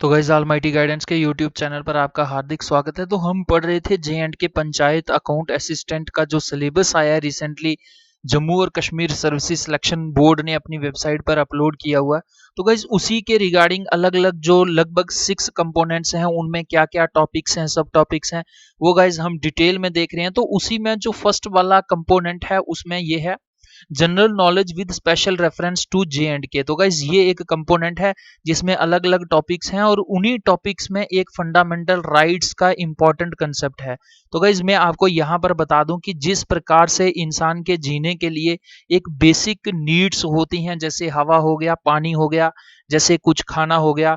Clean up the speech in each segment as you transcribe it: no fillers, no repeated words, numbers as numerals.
तो guys almighty guidance के YouTube channel पर आपका हार्दिक स्वागत है। तो हम पढ़ रहे थे जे एंड के पंचायत अकाउंट असिस्टेंट का जो सिलेबस आया है रिसेंटली जम्मू और कश्मीर सर्विसेज सिलेक्शन बोर्ड ने अपनी वेबसाइट पर अपलोड किया हुआ है। तो गाइस उसी के रिगार्डिंग अलग अलग जो लगभग 6 कंपोनेंट्स हैं उनमें क्या क्या टॉपिक्स हैं, सब टॉपिक्स हैं, वो गाइस हम डिटेल में देख रहे हैं। तो उसी में जो फर्स्ट वाला कंपोनेंट है उसमें ये है general knowledge with special reference to J and K. तो गाइज ये एक कंपोनेंट है जिसमें अलग अलग टॉपिक्स हैं और उन्हीं टॉपिक्स में एक फंडामेंटल राइट्स का इंपॉर्टेंट कंसेप्ट है। तो गाइज मैं आपको यहाँ पर बता दूं कि जिस प्रकार से इंसान के जीने के लिए एक बेसिक नीड्स होती हैं, जैसे हवा हो गया, पानी हो गया, जैसे कुछ खाना हो गया,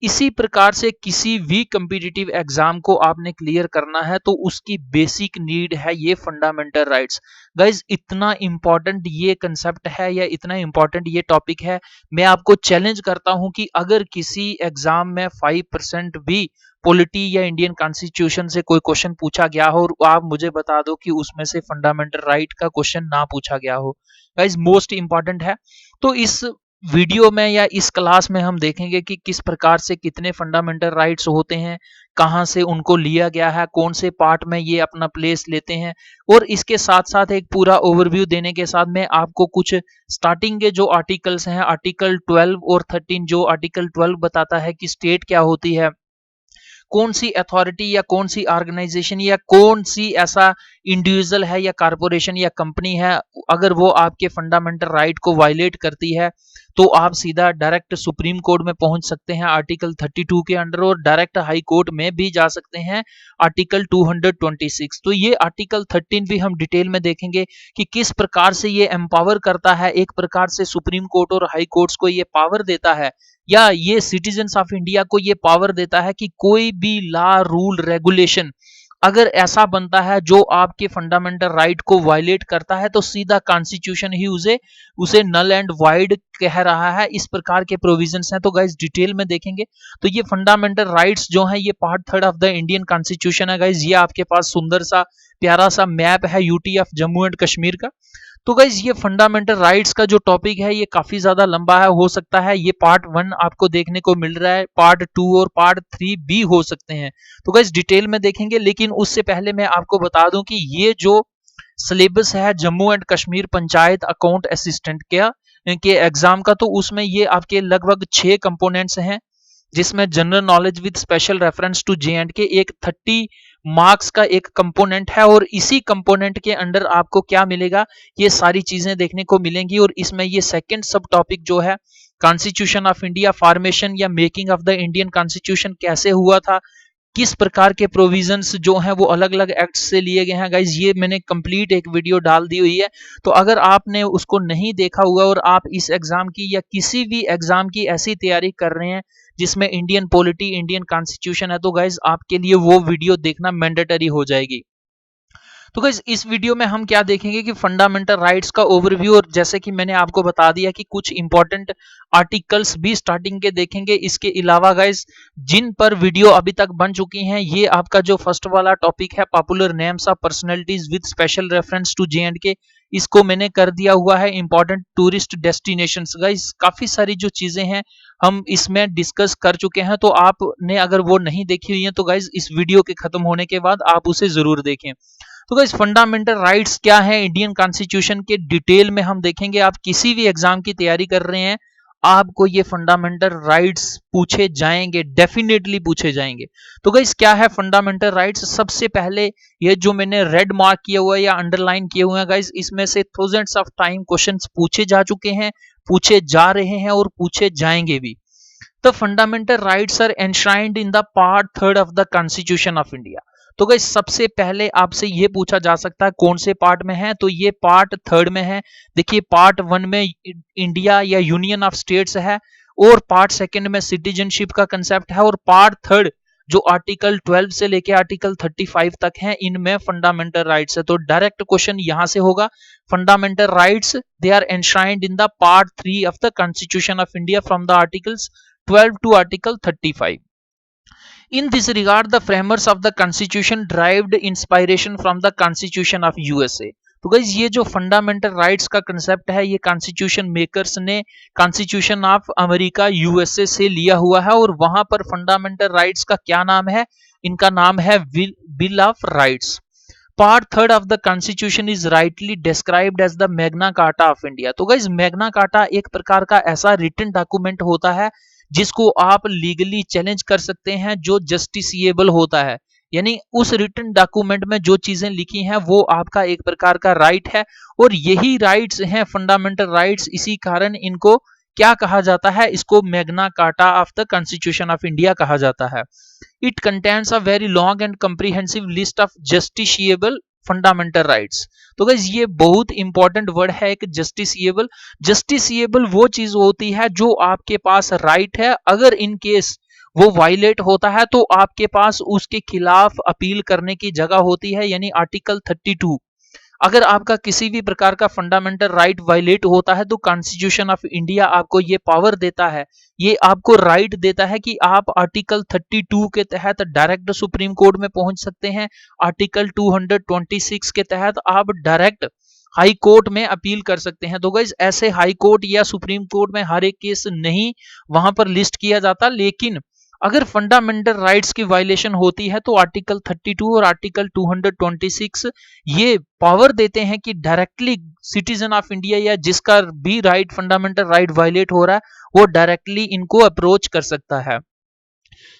इसी प्रकार से किसी भी कम्पिटिटिव एग्जाम को आपने क्लियर करना है तो उसकी बेसिक नीड है ये फंडामेंटल राइट्स। गाइज इतना इंपॉर्टेंट ये कंसेप्ट है या इतना इंपॉर्टेंट ये टॉपिक है, मैं आपको चैलेंज करता हूं कि अगर किसी एग्जाम में 5% भी पॉलिटी या इंडियन कॉन्स्टिट्यूशन से कोई क्वेश्चन पूछा गया हो और आप मुझे बता दो कि उसमें से फंडामेंटल राइट का क्वेश्चन ना पूछा गया हो, गाइज मोस्ट इंपॉर्टेंट है। तो इस वीडियो में या इस क्लास में हम देखेंगे कि किस प्रकार से कितने फंडामेंटल राइट्स होते हैं, कहां से उनको लिया गया है, कौन से पार्ट में ये अपना प्लेस लेते हैं, और इसके साथ साथ एक पूरा ओवरव्यू देने के साथ मैं आपको कुछ स्टार्टिंग के जो आर्टिकल्स हैं, आर्टिकल 12 और 13, जो आर्टिकल 12 बताता है कि स्टेट क्या होती है, कौन सी अथॉरिटी या कौन सी ऑर्गेनाइजेशन या कौन सी ऐसा इंडिविजुअल है या कारपोरेशन या कंपनी है, अगर वो आपके फंडामेंटल राइट को वायलेट करती है तो आप सीधा डायरेक्ट सुप्रीम कोर्ट में पहुंच सकते हैं आर्टिकल 32 के अंडर, और डायरेक्ट हाई कोर्ट में भी जा सकते हैं आर्टिकल 226। तो ये आर्टिकल 13 भी हम डिटेल में देखेंगे कि किस प्रकार से ये एम्पावर करता है, एक प्रकार से सुप्रीम कोर्ट और हाई कोर्ट्स को ये पावर देता है या ये सिटीजन्स ऑफ इंडिया को ये पावर देता है कि कोई भी लॉ, रूल, रेगुलेशन अगर ऐसा बनता है जो आपके फंडामेंटल राइट को वायलेट करता है तो सीधा कॉन्स्टिट्यूशन ही उसे नल एंड वाइड कह रहा है। इस प्रकार के प्रोविजंस हैं। तो गाइस डिटेल में देखेंगे। तो ये फंडामेंटल राइट्स जो है ये part 3 of the Indian constitution है। गाइस ये आपके पास सुंदर सा प्यारा सा मैप है UT of Jammu and Kashmir का। तो गाइज ये फंडामेंटल राइट्स का जो टॉपिक है ये काफी ज्यादा लंबा है, हो सकता है ये पार्ट 1 आपको देखने को मिल रहा है, पार्ट 2 और पार्ट 3 भी हो सकते हैं। तो गाइज डिटेल में देखेंगे, लेकिन उससे पहले मैं आपको बता दूं कि ये जो सिलेबस है Jammu and Kashmir panchayat account assistant के एग्जाम का, तो उसमें ये आपके लगभग 6 कंपोनेंट्स हैं, जिसमें general knowledge with special reference to J and K एक 30 मार्क्स का एक कंपोनेंट है, और इसी कंपोनेंट के अंडर आपको क्या मिलेगा, ये सारी चीजें देखने को मिलेंगी। और इसमें ये सेकंड सब टॉपिक जो है कॉन्स्टिट्यूशन ऑफ इंडिया, फॉर्मेशन या making of the Indian constitution कैसे हुआ था, किस प्रकार के प्रोविजंस जो हैं वो अलग अलग एक्ट से लिए गए हैं, गाइज ये मैंने कंप्लीट एक वीडियो डाल दी हुई है। तो अगर आपने उसको नहीं देखा हुआ और आप इस एग्जाम की या किसी भी एग्जाम की ऐसी तैयारी कर रहे हैं जिसमें इंडियन पॉलिटी, इंडियन कॉन्स्टिट्यूशन है, तो गाइज आपके लिए वो वीडियो देखना मैंडेटरी हो जाएगी। तो गाइस इस वीडियो में हम क्या देखेंगे कि फंडामेंटल राइट्स का ओवरव्यू, और जैसे कि मैंने आपको बता दिया कि कुछ इंपॉर्टेंट आर्टिकल्स भी स्टार्टिंग के देखेंगे। इसके अलावा गाइस जिन पर वीडियो अभी तक बन चुकी हैं, ये आपका जो फर्स्ट वाला टॉपिक है popular names of personalities with special reference to J and K, इसको मैंने कर दिया हुआ है इंपॉर्टेंट टूरिस्ट डेस्टिनेशंस। गाइस काफी सारी जो चीजें हैं हम इसमें डिस्कस कर चुके हैं, तो आपने अगर वो नहीं देखी हुई है तो गाइस इस वीडियो के खत्म होने के बाद आप उसे जरूर देखें। तो गाइस फंडामेंटल राइट्स क्या है इंडियन कॉन्स्टिट्यूशन के डिटेल में हम देखेंगे। आप किसी भी एग्जाम की तैयारी कर रहे हैं, आपको ये फंडामेंटल राइट्स पूछे जाएंगे, डेफिनेटली पूछे जाएंगे। तो गाइस क्या है फंडामेंटल राइट्स, सबसे पहले ये जो मैंने रेड मार्क किया हुआ है या अंडरलाइन किए हुए हैं गाइस, इसमें से थाउजेंड्स ऑफ टाइम क्वेश्चंस पूछे जा चुके हैं, पूछे जा रहे हैं और पूछे जाएंगे भी। The fundamental rights are enshrined in the part 3 of the Constitution of India। तो गाइस सबसे पहले आपसे ये पूछा जा सकता है कौन से पार्ट में है, तो ये पार्ट 3 में है। देखिए पार्ट 1 में इंडिया या यूनियन ऑफ स्टेट्स है, और पार्ट 2 में सिटीजनशिप का कंसेप्ट है, और पार्ट 3 जो आर्टिकल 12 से लेके आर्टिकल 35 तक है इनमें फंडामेंटल राइट्स है। तो डायरेक्ट क्वेश्चन यहां से होगा, fundamental rights they are enshrined in the part 3 of the constitution of India from the articles 12 to Article 35. In this regard, the framers of the Constitution derived inspiration from the Constitution of USA। तो guys ये जो fundamental rights का concept है ये constitution makers ने constitution of America USA से लिया हुआ है, और वहां पर फंडामेंटल राइट्स का क्या नाम है, इनका नाम है bill of rights. Part third of the constitution is rightly described as the magna carta of India. तो गाइज मैग्ना कार्टा एक प्रकार का ऐसा रिटन डॉक्यूमेंट होता है जिसको आप लीगली चैलेंज कर सकते हैं, जो जस्टिसिएबल होता है, यानी उस रिटन डॉक्यूमेंट में जो चीजें लिखी हैं वो आपका एक प्रकार का राइट है, और यही राइट्स हैं फंडामेंटल राइट्स। इसी कारण इनको क्या कहा जाता है, इसको Magna carta of the constitution of India कहा जाता है। It contains a very long and comprehensive list of justiciable fundamental rights. तो गाइस ये बहुत इंपॉर्टेंट वर्ड है एक जस्टिसिएबल। जस्टिसिएबल वो चीज होती है जो आपके पास राइट है, अगर इन केस वो वायलेट होता है तो आपके पास उसके खिलाफ अपील करने की जगह होती है, यानी आर्टिकल 32। अगर आपका किसी भी प्रकार का फंडामेंटल राइट वायलेट होता है तो कॉन्स्टिट्यूशन ऑफ इंडिया आपको ये पावर देता है, ये आपको राइट देता है कि आप आर्टिकल 32 के तहत डायरेक्ट सुप्रीम कोर्ट में पहुंच सकते हैं। आर्टिकल 226 के तहत आप डायरेक्ट हाई कोर्ट में अपील कर सकते हैं। तो गाइस ऐसे हाई कोर्ट या सुप्रीम कोर्ट में हर एक केस नहीं वहां पर लिस्ट किया जाता, लेकिन अगर फंडामेंटल राइट्स की वायलेशन होती है तो आर्टिकल 32 और आर्टिकल 226 ये पावर देते हैं कि डायरेक्टली सिटीजन ऑफ इंडिया या जिसका भी राइट फंडामेंटल राइट वायलेट हो रहा है वो डायरेक्टली इनको अप्रोच कर सकता है।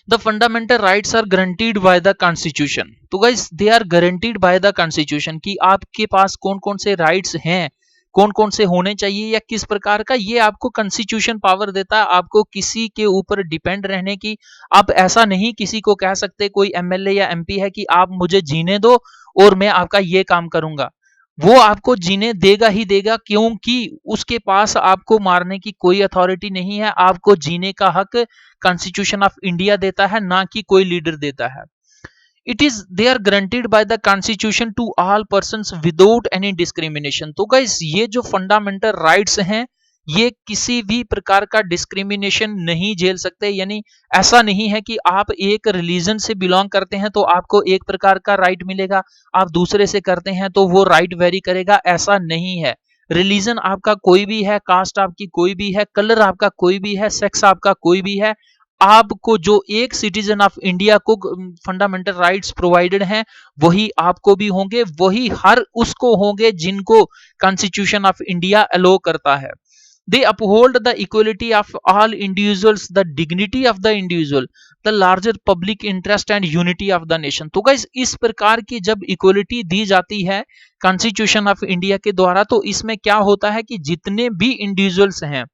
The fundamental rights are guaranteed by the constitution. तो guys they are guaranteed by the constitution कि आपके पास कौन कौन से राइट्स हैं, कौन कौन से होने चाहिए या किस प्रकार का, ये आपको कॉन्स्टिट्यूशन पावर देता है, आपको किसी के ऊपर डिपेंड रहने की। आप ऐसा नहीं किसी को कह सकते, कोई एमएलए या एमपी है कि आप मुझे जीने दो और मैं आपका ये काम करूंगा, वो आपको जीने देगा ही देगा, क्योंकि उसके पास आपको मारने की कोई अथॉरिटी नहीं है। आपको जीने का हक कॉन्स्टिट्यूशन ऑफ इंडिया देता है, ना कि कोई लीडर देता है। It is they are guaranteed by the constitution to all persons without any discrimination. तो गाइस ये जो फंडामेंटल राइट्स हैं ये किसी भी प्रकार का डिस्क्रिमिनेशन नहीं झेल सकते, यानी ऐसा नहीं है कि आप एक रिलीजन से बिलोंग करते हैं तो आपको एक प्रकार का राइट मिलेगा, आप दूसरे से करते हैं तो वो राइट वेरी करेगा, ऐसा नहीं है। रिलीजन आपका कोई भी है, कास्ट आपकी कोई भी है, कलर आपका कोई भी है, सेक्स आपका कोई भी है, आपको जो एक सिटीजन ऑफ इंडिया को फंडामेंटल राइट्स प्रोवाइडेड हैं वही आपको भी होंगे, वही हर उसको होंगे जिनको कॉन्स्टिट्यूशन ऑफ इंडिया अलो करता है। They uphold the equality of all individuals, the dignity of the individual, the larger public interest and unity of the nation। तो गाइस इस प्रकार की जब इक्वलिटी दी जाती है कॉन्स्टिट्यूशन ऑफ इंडिया के द्वारा तो इसमें क्या होता है कि जितने भी इंडिविजुअल्स हैं,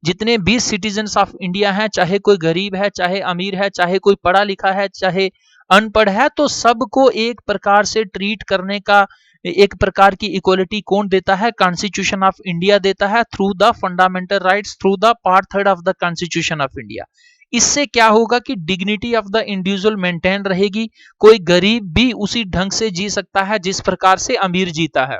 जितने भी सिटीजन्स ऑफ इंडिया हैं, चाहे कोई गरीब है, चाहे अमीर है, चाहे कोई पढ़ा लिखा है, चाहे अनपढ़ है, तो सबको एक प्रकार से ट्रीट करने का एक प्रकार की इक्वलिटी कौन देता है, कॉन्स्टिट्यूशन ऑफ इंडिया देता है through the fundamental rights, through the part third of the constitution of India. इससे क्या होगा कि dignity of the individual maintain रहेगी, कोई गरीब भी उसी ढंग से जी सकता है जिस प्रकार से अमीर जीता है।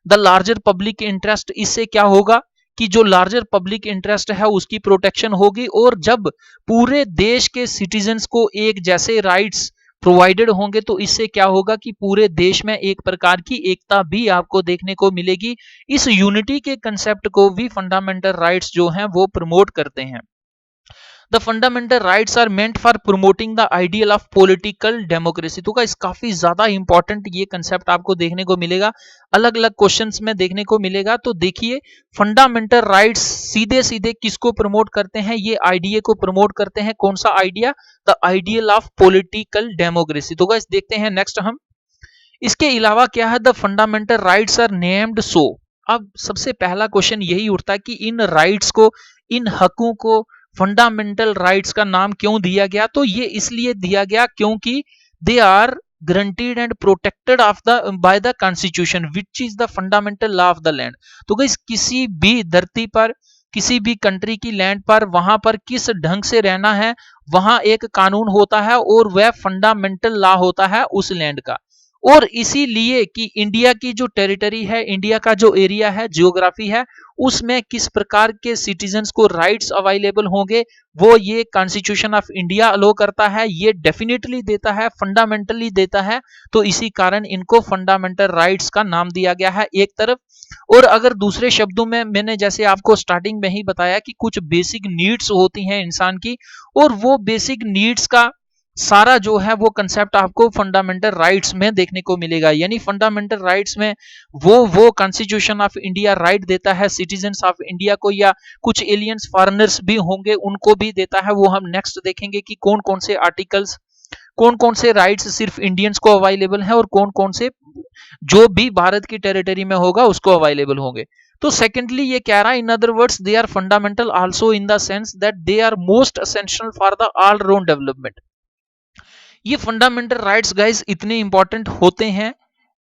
द लार्जर पब्लिक इंटरेस्ट, इससे क्या होगा कि जो लार्जर पब्लिक इंटरेस्ट है उसकी प्रोटेक्शन होगी, और जब पूरे देश के सिटीजन्स को एक जैसे राइट्स प्रोवाइडेड होंगे तो इससे क्या होगा कि पूरे देश में एक प्रकार की एकता भी आपको देखने को मिलेगी। इस यूनिटी के कंसेप्ट को भी फंडामेंटल राइट्स जो हैं वो प्रमोट करते हैं। The fundamental rights are meant for promoting the ideal of political democracy. तो गाइस काफी ज्यादा इंपॉर्टेंट ये कंसेप्ट आपको देखने को मिलेगा, अलग अलग क्वेश्चंस में देखने को मिलेगा। तो देखिए फंडामेंटल राइट्स सीधे सीधे किसको प्रमोट करते हैं, ये आइडिया को प्रमोट करते हैं। कौन सा idea, the ideal of political democracy. तो गाइस देखते हैं नेक्स्ट हम, इसके अलावा क्या है, the fundamental rights are named so. अब सबसे पहला क्वेश्चन यही उठता है कि इन राइट्स को, इन हकों को फंडामेंटल राइट्स का नाम क्यों दिया गया। तो ये इसलिए दिया गया क्योंकि they are guaranteed and protected of the by the constitution which is the fundamental law of the land. तो गाइस किसी भी धरती पर, किसी भी कंट्री की लैंड पर, वहां पर किस ढंग से रहना है, वहां एक कानून होता है और वह फंडामेंटल लॉ होता है उस लैंड का। और इसीलिए कि इंडिया की जो टेरिटरी है, इंडिया का जो एरिया है, जियोग्राफी है, उसमें किस प्रकार के सिटीजन्स को राइट्स अवेलेबल होंगे, वो ये कॉन्स्टिट्यूशन ऑफ इंडिया अलो करता है, ये डेफिनेटली देता है, फंडामेंटली देता है। तो इसी कारण इनको फंडामेंटल राइट्स का नाम दिया गया है एक तरफ। और अगर दूसरे शब्दों में, मैंने जैसे आपको स्टार्टिंग में ही बताया कि कुछ बेसिक नीड्स होती हैं इंसान की, और वो बेसिक नीड्स का सारा जो है वो कंसेप्ट आपको फंडामेंटल राइट्स में देखने को मिलेगा। यानी फंडामेंटल राइट्स में वो कॉन्स्टिट्यूशन ऑफ इंडिया राइट देता है सिटीजन्स ऑफ इंडिया को, या कुछ एलियंस फॉरेनर्स भी होंगे उनको भी देता है। वो हम नेक्स्ट देखेंगे कि कौन कौन से आर्टिकल्स, कौन कौन से राइट्स सिर्फ इंडियंस को अवेलेबल है और कौन कौन से जो भी भारत की टेरिटरी में होगा उसको अवेलेबल होंगे। तो सेकेंडली ये कह रहा है, in other words they are fundamental also in the sense that they are most essential for the all round development. ये फंडामेंटल राइट्स गाइस इतने इंपॉर्टेंट होते हैं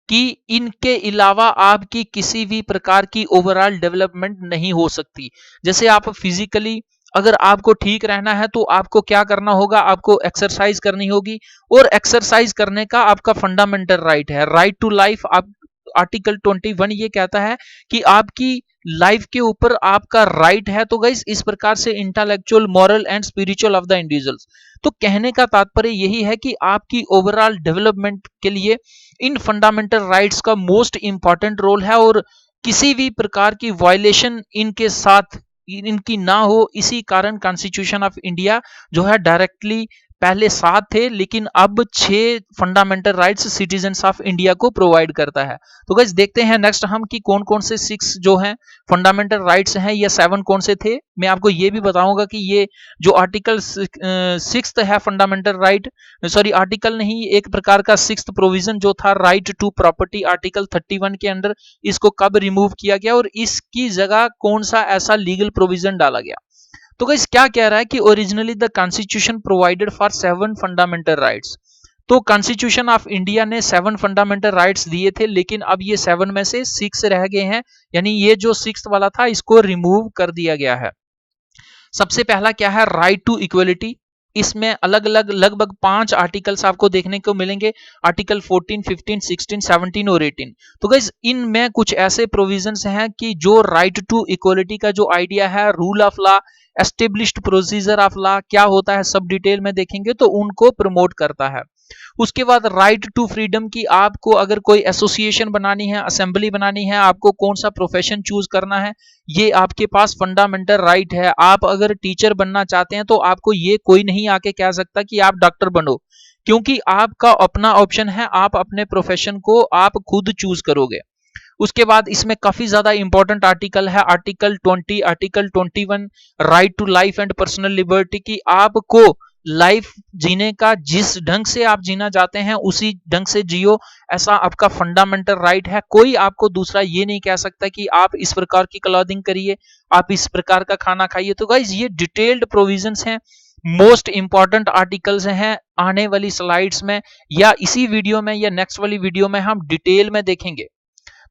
कि इनके अलावा आपकी किसी भी प्रकार की ओवरऑल डेवलपमेंट नहीं हो सकती। जैसे आप फिजिकली अगर आपको ठीक रहना है तो आपको क्या करना होगा, आपको एक्सरसाइज करनी होगी, और एक्सरसाइज करने का आपका फंडामेंटल राइट है, राइट टू लाइफ। आप आर्टिकल 21 ये कहता है कि आपकी लाइफ के ऊपर आपका राइट है। तो गाइस इस प्रकार से intellectual, moral and spiritual of the individuals. तो कहने का तात्पर्य यही है कि आपकी ओवरऑल डेवलपमेंट के लिए इन फंडामेंटल राइट्स का मोस्ट इंपॉर्टेंट रोल है, और किसी भी प्रकार की वायलेशन इनके साथ इनकी ना हो। इसी कारण कॉन्स्टिट्यूशन ऑफ इंडिया जो है डायरेक्टली पहले 7 थे, लेकिन अब 6 fundamental rights citizens of India को प्रोवाइड करता है। तो गाइस देखते हैं नेक्स्ट हम कि कौन कौन से 6 जो हैं फंडामेंटल राइट्स हैं, या 7 कौन से थे। मैं आपको ये भी बताऊंगा कि ये जो आर्टिकल 6 है फंडामेंटल राइट, सॉरी आर्टिकल नहीं, एक प्रकार का 6th प्रोविजन जो था राइट टू प्रॉपर्टी आर्टिकल 31 के अंडर, इसको कब रिमूव किया गया और इसकी जगह कौन सा ऐसा लीगल प्रोविजन डाला गया। तो गाइस क्या कह रहा है कि originally the constitution provided for 7 fundamental rights. तो कॉन्स्टिट्यूशन ऑफ इंडिया ने 7 फंडामेंटल राइट्स दिए थे, लेकिन अब ये 7 में से 6 रह गए हैं, यानी ये जो 6th वाला था इसको रिमूव कर दिया गया है। सबसे पहला क्या है, राइट टू इक्वलिटी। इसमें अलग अलग लगभग 5 आर्टिकल्स आपको देखने को मिलेंगे, आर्टिकल 14, 15, 16, 17 और 18। तो गाइस इनमें कुछ ऐसे प्रोविजंस हैं कि जो राइट टू इक्वलिटी का जो आइडिया है, rule of law, established procedure of law क्या होता है सब डिटेल में देखेंगे, तो उनको प्रमोट करता है। उसके बाद राइट टू फ्रीडम की, आपको अगर कोई एसोसिएशन बनानी है, असेंबली बनानी है, आपको कौन सा प्रोफेशन चूज करना है, ये आपके पास फंडामेंटल राइट है। आप अगर टीचर बनना चाहते हैं तो आपको ये कोई नहीं आके कह सकता कि आप डॉक्टर बनो, क्योंकि आपका अपना ऑप्शन है, आप अपने प्रोफेशन को आप खुद चूज करोगे। उसके बाद इसमें काफी ज्यादा इंपॉर्टेंट आर्टिकल है, article 20, article 21 right to life and personal liberty की, आपको लाइफ जीने का जिस ढंग से आप जीना चाहते हैं उसी ढंग से जियो, ऐसा आपका फंडामेंटल राइट है। कोई आपको दूसरा ये नहीं कह सकता कि आप इस प्रकार की क्लॉथिंग करिए, आप इस प्रकार का खाना खाइए। तो गाइज ये डिटेल्ड प्रोविजंस हैं, मोस्ट इंपॉर्टेंट आर्टिकल्स हैं। आने वाली स्लाइड्स में या इसी वीडियो में या नेक्स्ट वाली वीडियो में हम डिटेल में देखेंगे।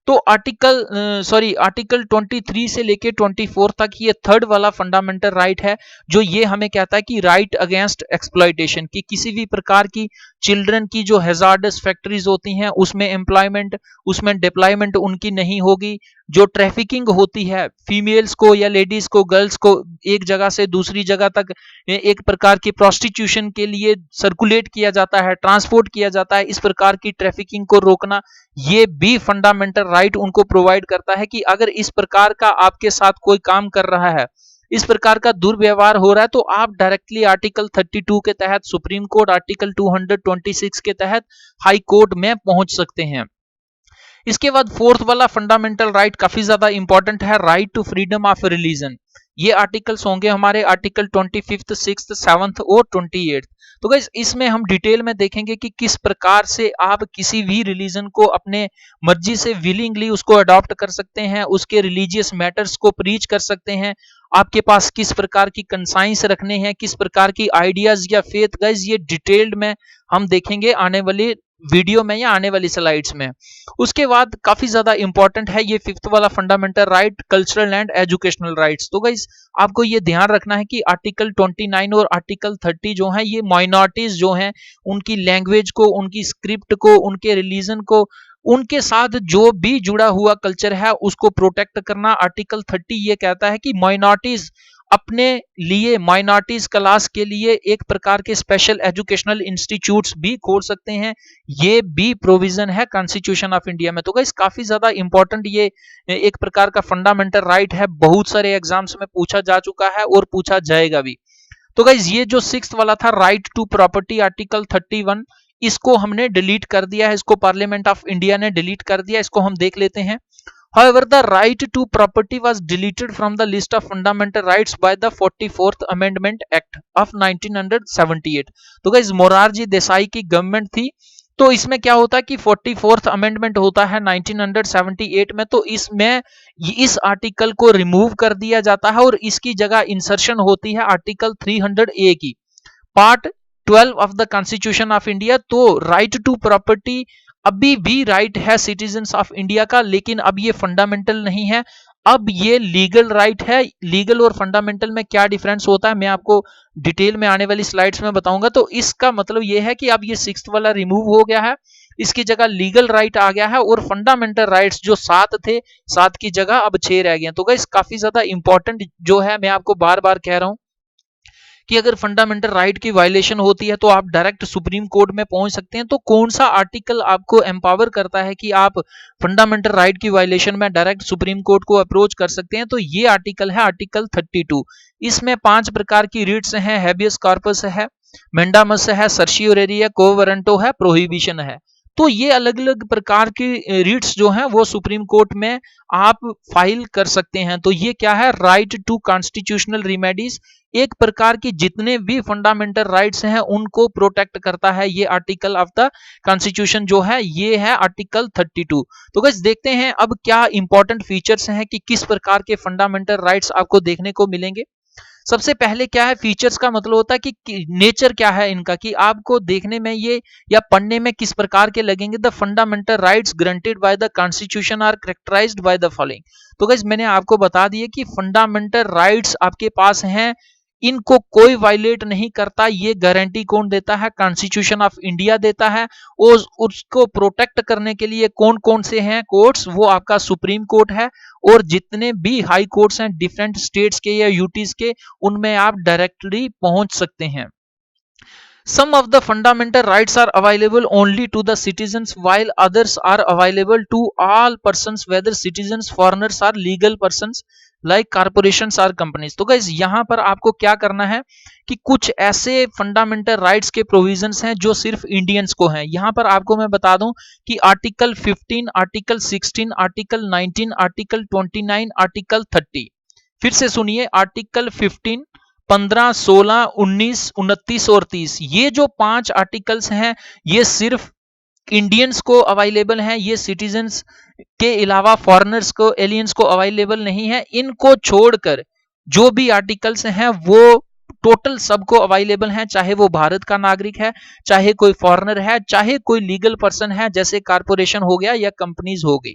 तो आर्टिकल 23 से लेके 24 तक ये 3rd वाला फंडामेंटल राइट है, जो ये हमें कहता है कि राइट अगेंस्ट एक्सप्लॉयटेशन, की किसी भी प्रकार की चिल्ड्रन की जो हैजार्डस फैक्ट्रीज होती हैं उसमें एम्प्लॉयमेंट, उसमें डिप्लॉयमेंट उनकी नहीं होगी। जो ट्रैफिकिंग होती है फीमेल्स को या लेडीज को, गर्ल्स को एक जगह से दूसरी जगह तक एक प्रकार की प्रोस्टिट्यूशन के लिए सर्कुलेट किया जाता है, ट्रांसपोर्ट किया जाता है, इस प्रकार की ट्रैफिकिंग को रोकना, ये भी फंडामेंटल राइट उनको प्रोवाइड करता है कि अगर इस प्रकार का आपके साथ कोई काम कर रहा है, इस प्रकार का दुर्व्यवहार हो रहा है, तो आप डायरेक्टली आर्टिकल 32 के तहत सुप्रीम कोर्ट, आर्टिकल 226 के तहत हाई कोर्ट में पहुंच सकते हैं। इसके बाद 4th वाला फंडामेंटल राइट काफी ज्यादा इंपॉर्टेंट है, right to freedom of religion. ये आर्टिकल्स होंगे हमारे आर्टिकल 25th, 6th, 7th और 28th। तो गाइस इसमें हम डिटेल में देखेंगे कि किस प्रकार से आप किसी भी रिलीजन को अपने मर्जी से विलिंगली उसको अडॉप्ट कर सकते हैं, उसके रिलीजियस मैटर्स को प्रीच कर सकते हैं, आपके पास किस प्रकार की कंसाइंस रखने हैं, किस प्रकार की आइडियाज या फेथ। गाइस ये डिटेल्ड में हम देखेंगे आने वाले वीडियो में या आने वाली स्लाइड्स में। उसके बाद काफी ज्यादा इंपॉर्टेंट है ये फिफ्थ वाला fundamental right, cultural and educational rights. तो गाइस आपको ये ध्यान रखना है कि आर्टिकल 29 और आर्टिकल 30 जो है ये माइनॉरिटीज जो हैं उनकी लैंग्वेज को, उनकी स्क्रिप्ट को, उनके रिलीजन को, उनके साथ जो भी जुड़ा हुआ कल्चर है उसको प्रोटेक्ट करना। आर्टिकल 30 ये कहता है कि माइनॉरिटीज अपने लिए, माइनॉरिटीज क्लास के लिए एक प्रकार के स्पेशल एजुकेशनल इंस्टीट्यूट्स भी खोल सकते हैं। ये भी प्रोविजन है कॉन्स्टिट्यूशन ऑफ इंडिया में। तो गाइस काफी ज्यादा इंपॉर्टेंट ये एक प्रकार का फंडामेंटल राइट है, बहुत सारे एग्जाम्स में पूछा जा चुका है और पूछा जाएगा भी। तो गाइस ये जो सिक्स्थ वाला था राइट टू प्रॉपर्टी आर्टिकल 31, इसको हमने डिलीट कर दिया है, इसको पार्लियामेंट ऑफ इंडिया ने डिलीट कर दिया, इसको हम देख लेते हैं। However, the right to property was deleted from the list of fundamental rights by the 44th Amendment Act of 1978। तो गाइस मोरारजी देसाई की गवर्नमेंट थी, तो इसमें क्या होता है कि 44th अमेंडमेंट होता है 1978 में, तो इसमें इस आर्टिकल को रिमूव कर दिया जाता है और इसकी जगह इंसर्शन होती है आर्टिकल 300A की, part 12 of the constitution of India. तो राइट टू प्रॉपर्टी अभी भी राइट है सिटीजन्स ऑफ इंडिया का, लेकिन अब ये फंडामेंटल नहीं है, अब ये लीगल राइट है। लीगल और फंडामेंटल में क्या डिफरेंस होता है मैं आपको डिटेल में आने वाली स्लाइड्स में बताऊंगा। तो इसका मतलब ये है कि अब ये सिक्स्थ वाला रिमूव हो गया है, इसकी जगह लीगल राइट आ गया है और फंडामेंटल राइट्स जो 7 थे, 7 की जगह अब 6 रह गए। तो गाइस काफी ज्यादा इंपॉर्टेंट जो है, मैं आपको बार बार कह रहा हूं कि अगर फंडामेंटल राइट की वायलेशन होती है तो आप डायरेक्ट सुप्रीम कोर्ट में पहुंच सकते हैं। तो कौन सा आर्टिकल आपको एम्पावर करता है कि आप फंडामेंटल राइट की वायलेशन में डायरेक्ट सुप्रीम कोर्ट को अप्रोच कर सकते हैं? तो ये आर्टिकल है आर्टिकल 32। इसमें 5 प्रकार की रिट्स हैं, हैबियस कॉर्पस है, मेंडामस है, सर्शियोरेरी है, को वारंटो है, प्रोहिबिशन है। तो ये अलग अलग प्रकार की रिट्स जो हैं वो सुप्रीम कोर्ट में आप फाइल कर सकते हैं। तो ये क्या है, राइट टू कॉन्स्टिट्यूशनल रिमेडीज, एक प्रकार की जितने भी फंडामेंटल राइट्स हैं उनको प्रोटेक्ट करता है ये आर्टिकल ऑफ द कॉन्स्टिट्यूशन जो है, ये है आर्टिकल 32। तो गाइस देखते हैं अब क्या इंपॉर्टेंट फीचर्स हैं कि किस प्रकार के फंडामेंटल राइट्स आपको देखने को मिलेंगे। सबसे पहले क्या है, फीचर्स का मतलब होता है कि नेचर क्या है इनका, कि आपको देखने में ये या पढ़ने में किस प्रकार के लगेंगे। The fundamental rights granted by the constitution are characterised by the following. तो गाइस मैंने आपको बता दिया कि फंडामेंटल राइट्स आपके पास हैं, इनको कोई वायलेट नहीं करता। ये गारंटी कौन देता है, कॉन्स्टिट्यूशन ऑफ इंडिया देता है। और उसको प्रोटेक्ट करने के लिए कौन कौन से हैं कोर्ट्स, वो आपका सुप्रीम कोर्ट है और जितने भी हाई कोर्ट्स हैं डिफरेंट स्टेट्स के या यूटीज के, उनमें आप डायरेक्टली पहुंच सकते हैं। Some of the fundamental rights are available only to the citizens while others are available to all persons whether citizens, foreigners or legal persons like corporations or companies। तो guys यहाँ पर आपको क्या करना है कि कुछ ऐसे फंडामेंटल राइट्स के प्रोविजंस हैं जो सिर्फ इंडियंस को हैं। यहाँ पर आपको मैं बता दूं कि article 15, article 16, article 19, article 29, article 30। फिर से सुनिए, आर्टिकल 15, 15, 16, 19, 29 और 30, ये जो 5 आर्टिकल्स हैं ये सिर्फ इंडियंस को अवेलेबल हैं, ये सिटीजन्स के अलावा फॉरेनर्स को, एलियंस को अवेलेबल नहीं है। इनको छोड़कर जो भी आर्टिकल्स हैं वो टोटल सबको अवेलेबल हैं, चाहे वो भारत का नागरिक है, चाहे कोई फॉरेनर है, चाहे कोई लीगल पर्सन है जैसे कारपोरेशन हो गया या कंपनीज हो गई।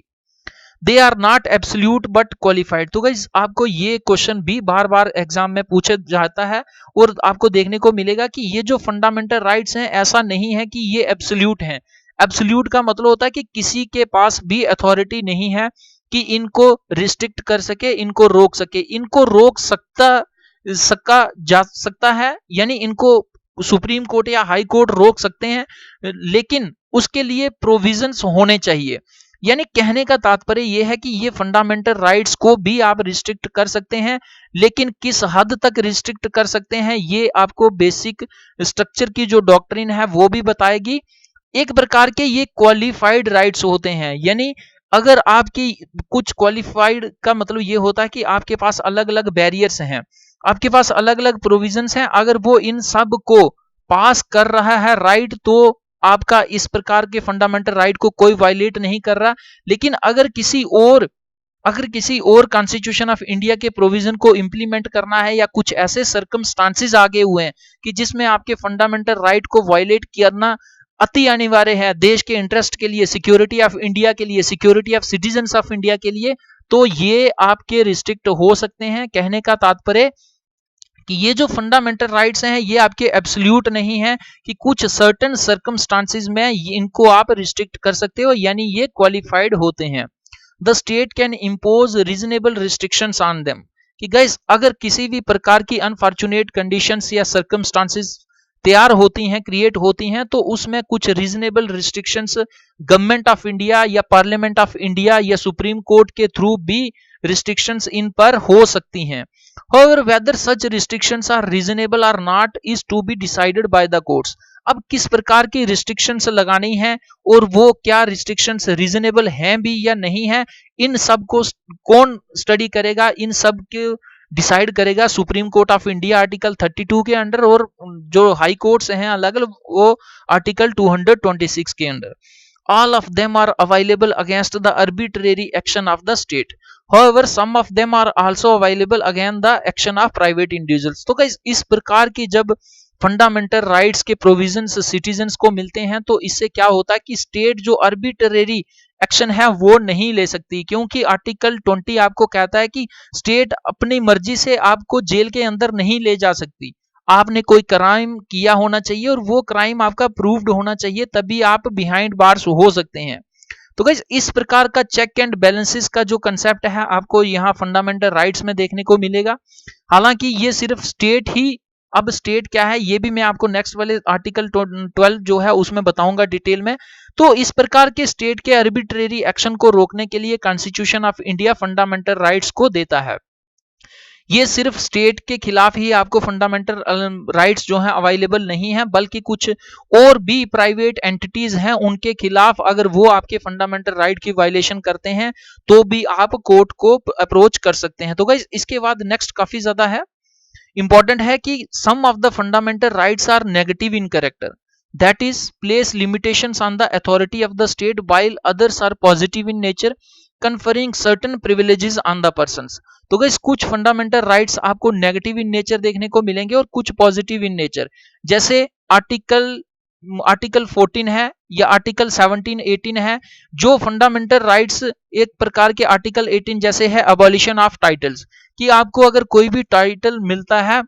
They are not absolute but qualified. तो गाइस आपको ये क्वेश्चन भी बार बार एग्जाम में पूछा जाता है और आपको देखने को मिलेगा कि ये जो फंडामेंटल राइट्स हैं ऐसा नहीं है कि ये एब्सोल्यूट हैं। एब्सोल्यूट का मतलब होता है कि किसी के पास भी अथॉरिटी नहीं है कि इनको रिस्ट्रिक्ट कर सके, इनको रोक सके। इनको रोक सका जा सकता है, यानी इनको सुप्रीम कोर्ट या हाई कोर्ट रोक सकते हैं, लेकिन उसके लिए प्रोविजंस होने चाहिए। यानी कहने का तात्पर्य यह है कि ये फंडामेंटल राइट्स को भी आप रिस्ट्रिक्ट कर सकते हैं, लेकिन किस हद तक रिस्ट्रिक्ट कर सकते हैं ये आपको बेसिक स्ट्रक्चर की जो डॉक्ट्रिन है वो भी बताएगी। एक प्रकार के ये क्वालिफाइड राइट्स होते हैं, यानी अगर आपकी कुछ क्वालिफाइड का मतलब ये होता है कि आपके पास अलग अलग बैरियर्स हैं, आपके पास अलग अलग प्रोविजंस हैं, अगर वो इन सब को पास कर रहा है राइट, तो आपका इस प्रकार के फंडामेंटल राइट को कोई वायलेट नहीं कर रहा। लेकिन अगर किसी और कॉन्स्टिट्यूशन ऑफ इंडिया के प्रोविजन को इंप्लीमेंट करना है या कुछ ऐसे सर्कमस्टांसेस आगे हुए हैं कि जिसमें आपके फंडामेंटल राइट को वायलेट करना अति अनिवार्य है देश के इंटरेस्ट के लिए, सिक्योरिटी ऑफ इंडिया के लिए, security of citizens of India के लिए, तो ये आपके रिस्ट्रिक्ट हो सकते हैं। कहने का तात्पर्य कि ये जो फंडामेंटल राइट्स हैं ये आपके एब्सोल्यूट नहीं है कि कुछ सर्टेन सर्कमस्टांसेस में इनको आप रिस्ट्रिक्ट कर सकते हो, यानी ये क्वालिफाइड होते हैं। The state can impose reasonable restrictions on them, कि गाइस अगर किसी भी प्रकार की अनफॉर्चुनेट कंडीशंस या सर्कमस्टांसेस तैयार होती हैं, क्रिएट होती हैं, तो उसमें कुछ reasonable restrictions government of India या पार्लियामेंट ऑफ इंडिया या सुप्रीम कोर्ट के थ्रू भी रिस्ट्रिक्शंस इन पर हो सकती हैं। However, whether such restrictions are reasonable or not is to be decided by the courts. अब किस प्रकार की रिस्ट्रिक्शंस लगानी है और वो क्या रिस्ट्रिक्शंस रीजनेबल हैं भी या नहीं है, इन सब को कौन स्टडी करेगा, इन सब के डिसाइड करेगा supreme court of India article 32 के अंडर, और जो हाई कोर्ट्स हैं अलग अलग वो आर्टिकल 226 के under. All of them are available against the arbitrary action of the state. However, some of them are also available against the action of private individuals. तो guys इस प्रकार की जब फंडामेंटल राइट्स के प्रोविजंस सिटीजन्स को मिलते हैं तो इससे क्या होता है कि स्टेट जो आर्बिट्रेरी एक्शन है वो नहीं ले सकती, क्योंकि आर्टिकल 20 आपको कहता है कि स्टेट अपनी मर्जी से आपको जेल के अंदर नहीं ले जा सकती। आपने कोई क्राइम किया होना चाहिए और वो क्राइम आपका प्रूव्ड होना चाहिए, तभी आप बिहाइंड बार्स हो सकते हैं। तो गाइस इस प्रकार का चेक एंड बैलेंसेस का जो कंसेप्ट है आपको यहाँ फंडामेंटल राइट्स में देखने को मिलेगा। हालांकि ये सिर्फ स्टेट ही, अब स्टेट क्या है ये भी मैं आपको नेक्स्ट वाले आर्टिकल 12 जो है उसमें बताऊंगा डिटेल में। तो इस प्रकार के स्टेट के आर्बिट्रेरी एक्शन को रोकने के लिए constitution of India fundamental rights को देता है। ये सिर्फ स्टेट के खिलाफ ही आपको फंडामेंटल राइट्स जो हैं अवेलेबल नहीं है, बल्कि कुछ और भी प्राइवेट एंटिटीज हैं उनके खिलाफ अगर वो आपके फंडामेंटल राइट की वायलेशन करते हैं तो भी आप कोर्ट को अप्रोच कर सकते हैं। तो गाइस इसके बाद नेक्स्ट काफी ज्यादा है, इंपॉर्टेंट है कि some of the fundamental rights are negative in character, that is place limitations on the authority of the state, while others are positive in nature, conferring certain privileges on the persons. तो guys कुछ fundamental rights आपको negative in nature देखने को मिलेंगे और कुछ positive in nature, जैसे article 14 है या आर्टिकल 17 18 है। जो फंडामेंटल राइट्स एक प्रकार के आर्टिकल 18 जैसे है अबॉलिशन ऑफ टाइटल्स, कि आपको अगर कोई भी टाइटल मिलता है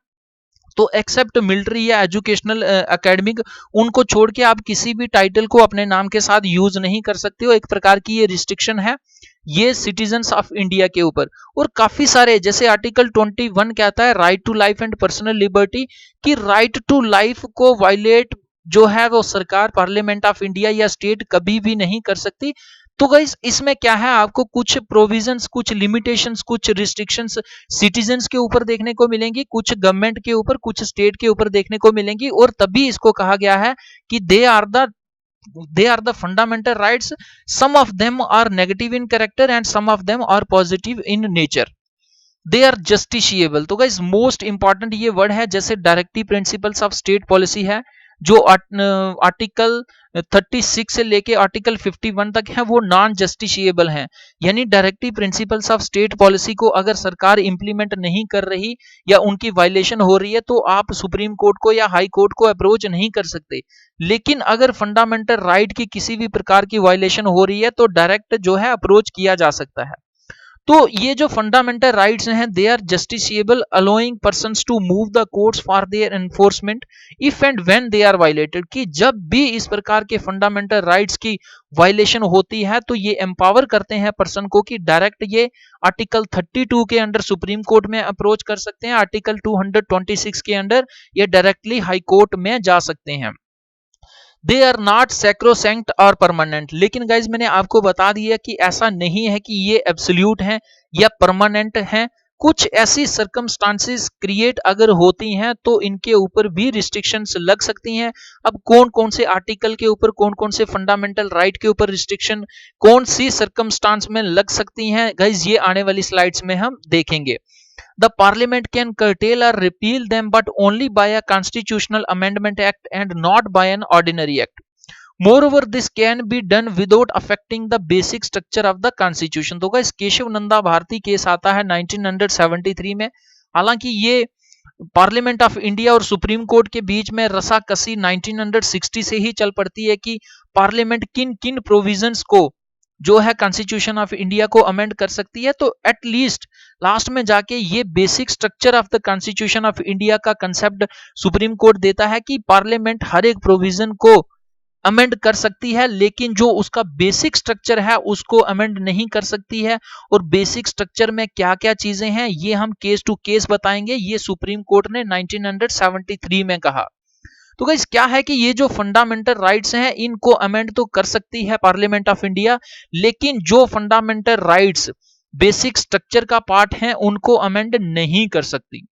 तो एक्सेप्ट मिलिट्री या एजुकेशनल एकेडमिक, उनको छोड़ के आप किसी भी टाइटल को अपने नाम के साथ यूज नहीं कर सकते हो। एक प्रकार की ये रिस्ट्रिक्शन है ये सिटीजन्स ऑफ इंडिया के ऊपर। और काफी सारे जैसे आर्टिकल 21 कहता है right to life and personal liberty, कि राइट टू लाइफ को वायलेट जो है वो सरकार, पार्लियामेंट ऑफ इंडिया या स्टेट कभी भी नहीं कर सकती। तो गाइस इसमें क्या है आपको कुछ प्रोविजंस, कुछ लिमिटेशंस, कुछ रिस्ट्रिक्शंस सिटीजन्स के ऊपर देखने को मिलेंगी, कुछ गवर्नमेंट के ऊपर, कुछ स्टेट के ऊपर देखने को मिलेंगी, और तभी इसको कहा गया है कि they are the fundamental rights, some of them are negative in character and some of them are positive in nature, they are justiciable. तो गाइस मोस्ट इंपॉर्टेंट ये वर्ड है, जैसे directive principles of state policy है जो article 36 से लेके article 51 तक है वो नॉन जस्टिशिएबल हैं, यानी directive principles of state policy को अगर सरकार इंप्लीमेंट नहीं कर रही या उनकी वायलेशन हो रही है तो आप सुप्रीम कोर्ट को या हाई कोर्ट को अप्रोच नहीं कर सकते। लेकिन अगर फंडामेंटल राइट की किसी भी प्रकार की वायलेशन हो रही है तो डायरेक्ट जो है अप्रोच किया जा सकता है। तो ये जो फंडामेंटल राइट्स हैं they are justiciable, allowing persons to move the courts for their enforcement if and when they are violated, कि जब भी इस प्रकार के फंडामेंटल राइट्स की वायलेशन होती है तो ये एम्पावर करते हैं पर्सन को कि डायरेक्ट ये आर्टिकल 32 के अंडर सुप्रीम कोर्ट में अप्रोच कर सकते हैं, आर्टिकल 226 के अंडर ये डायरेक्टली हाई कोर्ट में जा सकते हैं। दे आर नॉट सैक्रोसैंक्ट और परमानेंट, लेकिन गाइज मैंने आपको बता दिया कि ऐसा नहीं है कि ये एब्सोल्यूट हैं या परमानेंट हैं। कुछ ऐसी सर्कमस्टांसेस क्रिएट अगर होती हैं तो इनके ऊपर भी रिस्ट्रिक्शंस लग सकती हैं। अब कौन कौन से आर्टिकल के ऊपर, कौन कौन से फंडामेंटल राइट के ऊपर रिस्ट्रिक्शन कौन सी सर्कमस्टांस में लग सकती हैं, गाइज ये आने वाली स्लाइड्स में हम देखेंगे। The Parliament can curtail or repeal them, but only by a Constitutional Amendment Act and not by an ordinary act. Moreover, this can be done without affecting the basic structure of the Constitution. तो guys Keshav Nanda Bharti case आता है 1973 में। हालांकि ये parliament of India और supreme court के बीच में रसाकसी 1960 से ही चल पड़ती है कि पार्लियामेंट किन किन प्रोविजंस को जो है कॉन्स्टिट्यूशन ऑफ इंडिया को अमेंड कर सकती है। तो एटलीस्ट लास्ट में जाके ये basic structure of the constitution of India का कंसेप्ट सुप्रीम कोर्ट देता है कि पार्लियामेंट हर एक प्रोविजन को अमेंड कर सकती है, लेकिन जो उसका बेसिक स्ट्रक्चर है उसको अमेंड नहीं कर सकती है। और बेसिक स्ट्रक्चर में क्या क्या चीजें हैं ये हम केस टू केस बताएंगे। ये सुप्रीम कोर्ट ने 1973 में कहा। तो गाइस क्या है कि ये जो फंडामेंटल राइट्स हैं इनको अमेंड तो कर सकती है पार्लियामेंट ऑफ इंडिया, लेकिन जो फंडामेंटल राइट्स बेसिक स्ट्रक्चर का पार्ट हैं उनको अमेंड नहीं कर सकती।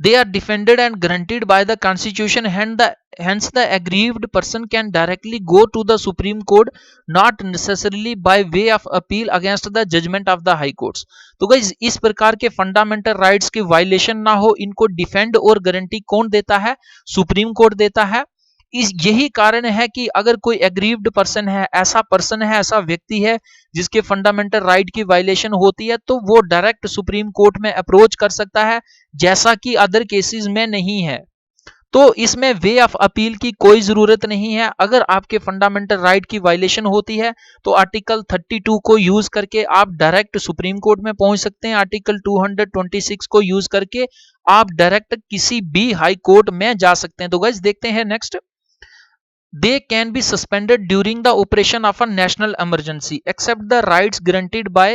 They are defended and guaranteed by the constitution, hence the aggrieved person can directly go to the Supreme Court, not necessarily by way of appeal against the judgment of the high courts। तो guys इस प्रकार के fundamental rights की violation ना हो इनको defend और guarantee कौन देता है? सुप्रीम कोर्ट देता है। यही कारण है कि अगर कोई एग्रीव्ड पर्सन है, ऐसा व्यक्ति है जिसके फंडामेंटल राइट की वायलेशन होती है, तो वो डायरेक्ट सुप्रीम कोर्ट में अप्रोच कर सकता है, जैसा कि अदर केसेस में नहीं है। तो इसमें वे ऑफ अपील की कोई जरूरत नहीं है। अगर आपके फंडामेंटल राइट की वायलेशन होती है तो आर्टिकल 32 को यूज करके आप डायरेक्ट सुप्रीम कोर्ट में पहुंच सकते हैं। आर्टिकल 226 को यूज करके आप डायरेक्ट किसी भी हाई कोर्ट में जा सकते हैं। तो गाइस देखते हैं next. They can be suspended during the operation of a national emergency except the rights granted by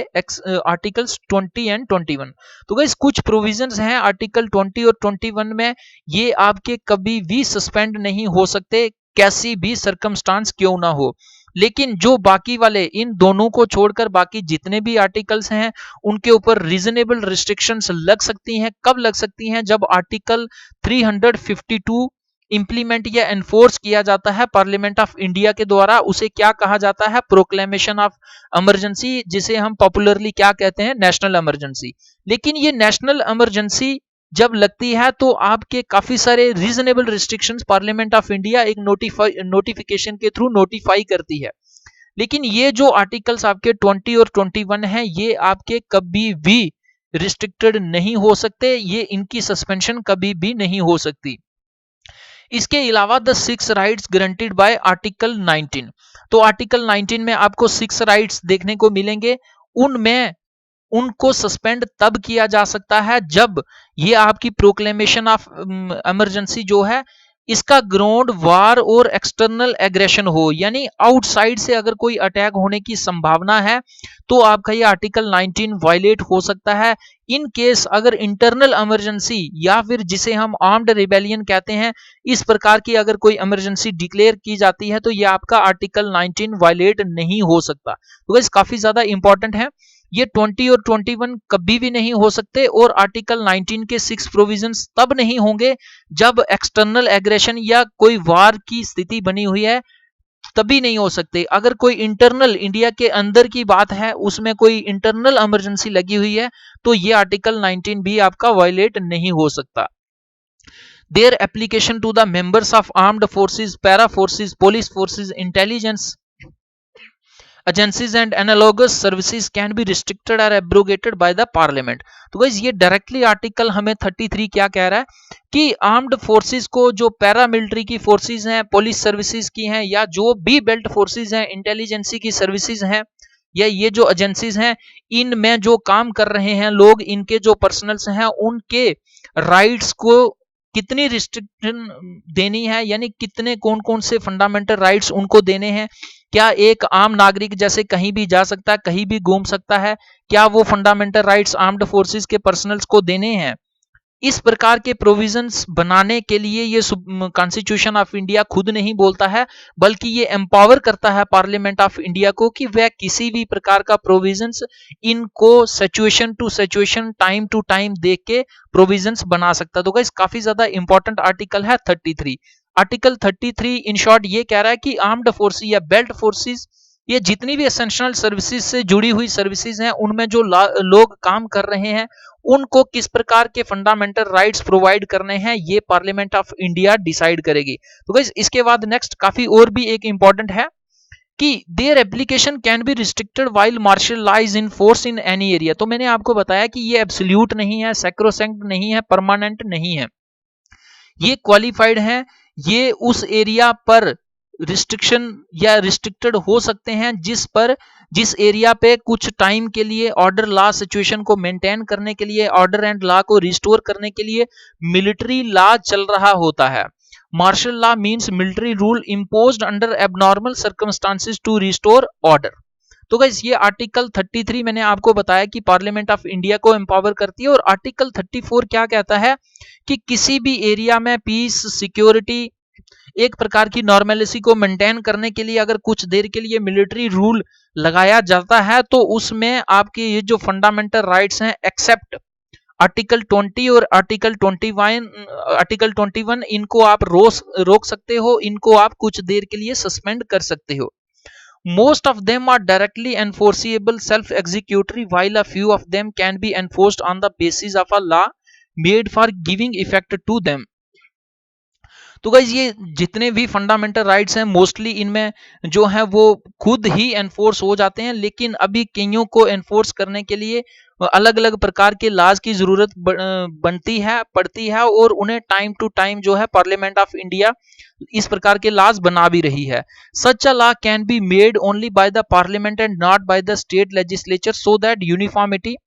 articles 20 and 21। तो गाइस कुछ प्रोविजंस हैं आर्टिकल 20 और 21 में, ये आपके कभी भी सस्पेंड नहीं हो सकते, कैसी भी सरकमस्टांस क्यों ना हो। लेकिन जो बाकी वाले, इन दोनों को छोड़कर बाकी जितने भी आर्टिकल्स हैं उनके ऊपर रीजनेबल रिस्ट्रिक्शंस लग सकती हैं। कब लग सकती हैं? जब आर्टिकल 352 इंप्लीमेंट या एनफोर्स किया जाता है पार्लियामेंट ऑफ इंडिया के द्वारा। उसे क्या कहा जाता है? प्रोक्लेमेशन ऑफ इमरजेंसी, जिसे हम पॉपुलरली क्या कहते हैं? National emergency. लेकिन ये नेशनल इमरजेंसी जब लगती है तो आपके काफी सारे reasonable restrictions parliament of India एक नोटिफिकेशन के थ्रू नोटिफाई करती है। लेकिन ये जो आर्टिकल्स आपके 20 और 21 हैं ये आपके कभी भी रिस्ट्रिक्टेड नहीं हो सकते, ये इनकी सस्पेंशन कभी भी नहीं हो सकती। इसके अलावा the 6 rights guaranteed bye article 19। तो आर्टिकल 19 में आपको 6 राइट्स देखने को मिलेंगे। उनमें उनको सस्पेंड तब किया जा सकता है जब ये आपकी प्रोक्लेमेशन ऑफ इमरजेंसी जो है इसका ग्राउंड वार और एक्सटर्नल एग्रेशन हो, यानी आउटसाइड से अगर कोई अटैक होने की संभावना है तो आपका ये आर्टिकल 19 वायलेट हो सकता है। इन केस अगर इंटरनल इमरजेंसी या फिर जिसे हम आर्म्ड रिबेलियन कहते हैं, इस प्रकार की अगर कोई इमरजेंसी डिक्लेयर की जाती है तो ये आपका आर्टिकल 19 वायलेट नहीं हो सकता। तो गाइस काफी ज्यादा इंपॉर्टेंट है। ये 20 और 21 कभी भी नहीं हो सकते और आर्टिकल 19 के 6 प्रोविजंस तब नहीं होंगे जब एक्सटर्नल एग्रेशन या कोई वार की स्थिति बनी हुई है, तभी नहीं हो सकते। अगर कोई इंटरनल इंडिया के अंदर की बात है, उसमें कोई इंटरनल इमरजेंसी लगी हुई है, तो ये आर्टिकल 19 भी आपका वायलेट नहीं हो सकता। Their application to the members of armed forces, para forces, police forces, intelligence agencies and analogous services can be restricted or abrogated by the parliament। तो गाइस ये डायरेक्टली आर्टिकल हमें 33 क्या कह रहा है कि आर्म्ड फोर्सेस को, जो पैरामिलिट्री की फोर्सेस हैं, पुलिस सर्विसेज की हैं, या जो भी बेल्ट फोर्सेस हैं, इंटेलिजेंसी की सर्विसेज हैं, या ये जो एजेंसीज हैं, इनमें जो काम कर रहे हैं लोग, इनके जो पर्सनल्स हैं, उनके राइट्स को कितनी रिस्ट्रिक्शन देनी है, यानी कितने कौन कौन से फंडामेंटल राइट्स उनको देने हैं। क्या एक आम नागरिक जैसे कहीं भी जा सकता है, कहीं भी घूम सकता है? क्या वो फंडामेंटल राइट्स आर्म्ड फोर्सेस के पर्सनल्स को देने हैं? इस प्रकार के प्रोविजंस बनाने के लिए ये कॉन्स्टिट्यूशन ऑफ इंडिया खुद नहीं बोलता है, बल्कि ये एम्पावर करता है पार्लियामेंट ऑफ इंडिया को कि वह किसी भी प्रकार का प्रोविजंस इनको situation to situation, time to time देख के प्रोविजंस बना सकता है। तो गाइस काफी ज्यादा इंपॉर्टेंट आर्टिकल है 33। आर्टिकल 33 इन शॉर्ट ये कह रहा है कि आर्म्ड फोर्सेस या बेल्ट फोर्सेस, ये जितनी भी एसेंशियल सर्विसेज से जुड़ी हुई सर्विसेज हैं, उनमें जो लोग काम कर रहे हैं उनको किस प्रकार के फंडामेंटल राइट्स प्रोवाइड करने हैं, ये पार्लियामेंट ऑफ इंडिया डिसाइड करेगी। तो गाइस इसके बाद नेक्स्ट काफी और भी एक इंपॉर्टेंट है कि their application can be restricted while martial law is in force in any area. तो मैंने आपको बताया कि ये एब्सोल्यूट नहीं है, सैक्रोसैंक्ट नहीं है, परमानेंट नहीं है, ये क्वालिफाइड है, ये उस एरिया पर रिस्ट्रिक्शन या रिस्ट्रिक्टेड हो सकते हैं जिस एरिया पे कुछ टाइम के लिए ऑर्डर लॉ सिचुएशन को मेंटेन करने के लिए, ऑर्डर एंड लॉ को रिस्टोर करने के लिए मिलिट्री लॉ चल रहा होता है। Martial law means military rule imposed under abnormal circumstances to restore order. तो गाइस ये आर्टिकल 33 मैंने आपको बताया कि पार्लियामेंट ऑफ इंडिया को एम्पावर करती है, और आर्टिकल 34 क्या कहता है कि किसी भी एरिया में पीस, सिक्योरिटी, एक प्रकार की नॉर्मेलिटी को मेंटेन करने के लिए अगर कुछ देर के लिए मिलिट्री रूल लगाया जाता है तो उसमें आपके ये जो फंडामेंटल राइट्स हैं एक्सेप्ट आर्टिकल 20 और आर्टिकल 21 इनको आप रोक सकते हो, इनको आप कुछ देर के लिए सस्पेंड कर सकते हो। Most of them are directly enforceable self-executory, while a few of them can be enforced on the basis of a law made for giving effect to them. तो गाइज ये जितने भी फंडामेंटल राइट्स हैं mostly इनमें जो है वो खुद ही एनफोर्स हो जाते हैं, लेकिन अभी कईयों को एनफोर्स करने के लिए अलग अलग प्रकार के लॉज की जरूरत पड़ती है, और उन्हें टाइम टू टाइम जो है पार्लियामेंट ऑफ इंडिया इस प्रकार के लॉज बना भी रही है। Such a law can be made only by the parliament and not by the state legislature so that uniformity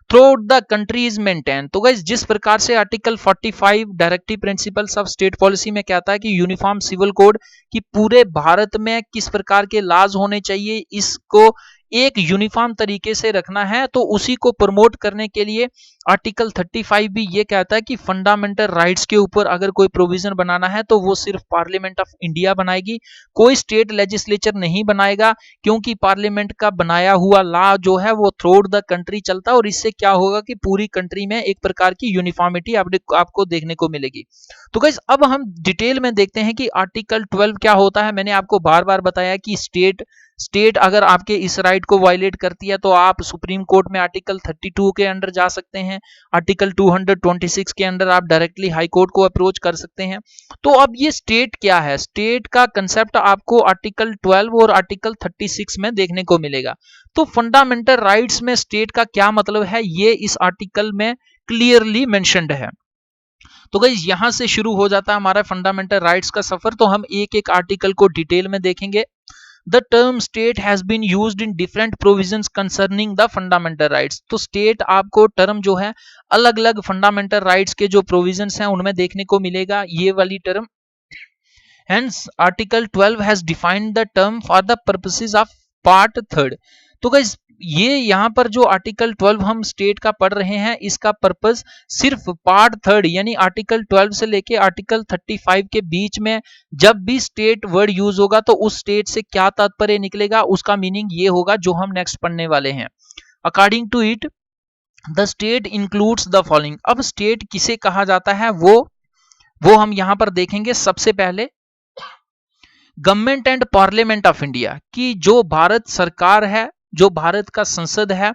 through the country is maintain. तो गाइस जिस प्रकार से article 45 directive principles of state policy में कहता है कि uniform civil code कि पूरे भारत में किस प्रकार के लॉज होने चाहिए, इसको एक यूनिफॉर्म तरीके से रखना है, तो उसी को प्रमोट करने के लिए आर्टिकल 35 भी ये कहता है कि फंडामेंटल राइट्स के ऊपर अगर कोई प्रोविजन बनाना है तो वो सिर्फ पार्लियामेंट ऑफ इंडिया बनाएगी, कोई स्टेट लेजिस्लेचर नहीं बनाएगा, क्योंकि पार्लियामेंट का बनाया हुआ लॉ जो है वो थ्रू आउट द कंट्री चलता है, और इससे क्या होगा कि पूरी कंट्री में एक प्रकार की यूनिफॉर्मिटी आपको देखने को मिलेगी। तो गाइस अब हम डिटेल में देखते हैं कि आर्टिकल 12 क्या होता है। मैंने आपको बार बार बताया कि स्टेट अगर आपके इस राइट को वायलेट करती है तो आप सुप्रीम कोर्ट में आर्टिकल 32 के अंडर जा सकते हैं, आर्टिकल 226 के अंडर आप डायरेक्टली हाई कोर्ट को अप्रोच कर सकते हैं। तो अब ये स्टेट क्या है, स्टेट का कंसेप्ट आपको आर्टिकल 12 और आर्टिकल 36 में देखने को मिलेगा। तो फंडामेंटल राइट्स में स्टेट का क्या मतलब है ये इस आर्टिकल में क्लियरली मेंशन्ड है। तो गाइस यहां से शुरू हो जाता है हमारा फंडामेंटल राइट्स का सफर। तो हम एक एक आर्टिकल को डिटेल में देखेंगे। The term state has been used in different provisions concerning the fundamental rights। तो state आपको term जो है अलग अलग fundamental rights के जो provisions हैं उनमें देखने को मिलेगा ये वाली term। Hence article 12 has defined the term for the purposes of part 3। तो guys ये यहाँ पर जो आर्टिकल 12 हम स्टेट का पढ़ रहे हैं इसका पर्पस सिर्फ पार्ट 3 यानी आर्टिकल 12 से लेके आर्टिकल 35 के बीच में जब भी स्टेट वर्ड यूज होगा तो उस स्टेट से क्या तात्पर्य निकलेगा उसका मीनिंग ये होगा जो हम नेक्स्ट पढ़ने वाले हैं। According to it the state includes the following. अब स्टेट किसे कहा जाता है वो हम यहाँ पर देखेंगे। सबसे पहले government and parliament of India की जो भारत सरकार है, जो भारत का संसद है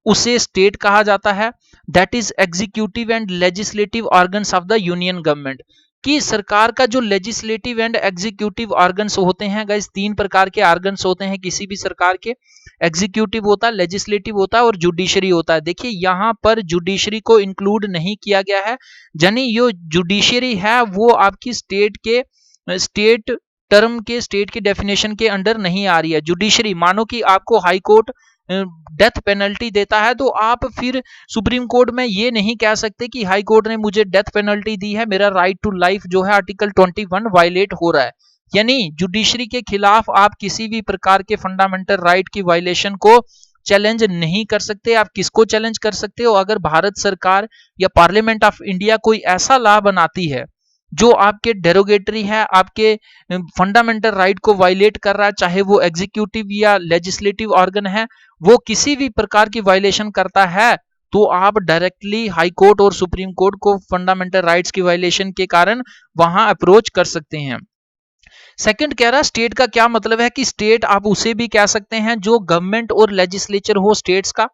उसे स्टेट कहा जाता है। That is executive and legislative organs of the union government. कि सरकार का जो लेजिस्लेटिव एंड एग्जीक्यूटिव ऑर्गन्स होते हैं गाइस, 3 प्रकार के ऑर्गन्स होते हैं किसी भी सरकार के। एग्जीक्यूटिव होता है, लेजिस्लेटिव होता है और जुडिशरी होता है। देखिए यहाँ पर जुडिशरी को इंक्लूड नहीं किया गया है, यानी ये जुडिशरी है वो आपकी स्टेट टर्म के स्टेट के डेफिनेशन के अंडर नहीं आ रही है। जुडिशरी मानो कि आपको हाई कोर्ट डेथ पेनल्टी देता है तो आप फिर सुप्रीम कोर्ट में ये नहीं कह सकते कि हाई कोर्ट ने मुझे डेथ पेनल्टी दी है, मेरा राइट टू लाइफ जो है आर्टिकल 21 वायलेट हो रहा है। यानी जुडिशरी के खिलाफ आप किसी भी प्रकार के फंडामेंटल राइट की वायलेशन को चैलेंज नहीं कर सकते। आप किसको चैलेंज कर सकते हो? अगर भारत सरकार या पार्लियामेंट ऑफ इंडिया कोई ऐसा लॉ बनाती है जो आपके डेरोगेटरी है, आपके फंडामेंटल राइट को वायलेट कर रहा है, चाहे वो एग्जीक्यूटिव या लेजिस्लेटिव ऑर्गन है, वो किसी भी प्रकार की वायलेशन करता है तो आप डायरेक्टली हाई कोर्ट और सुप्रीम कोर्ट को फंडामेंटल राइट्स की वायलेशन के कारण वहां अप्रोच कर सकते हैं। सेकंड कह रहा स्टेट का क्या मतलब है कि स्टेट आप उसे भी कह सकते हैं जो गवर्नमेंट और लेजिस्लेचर हो स्टेट्स का,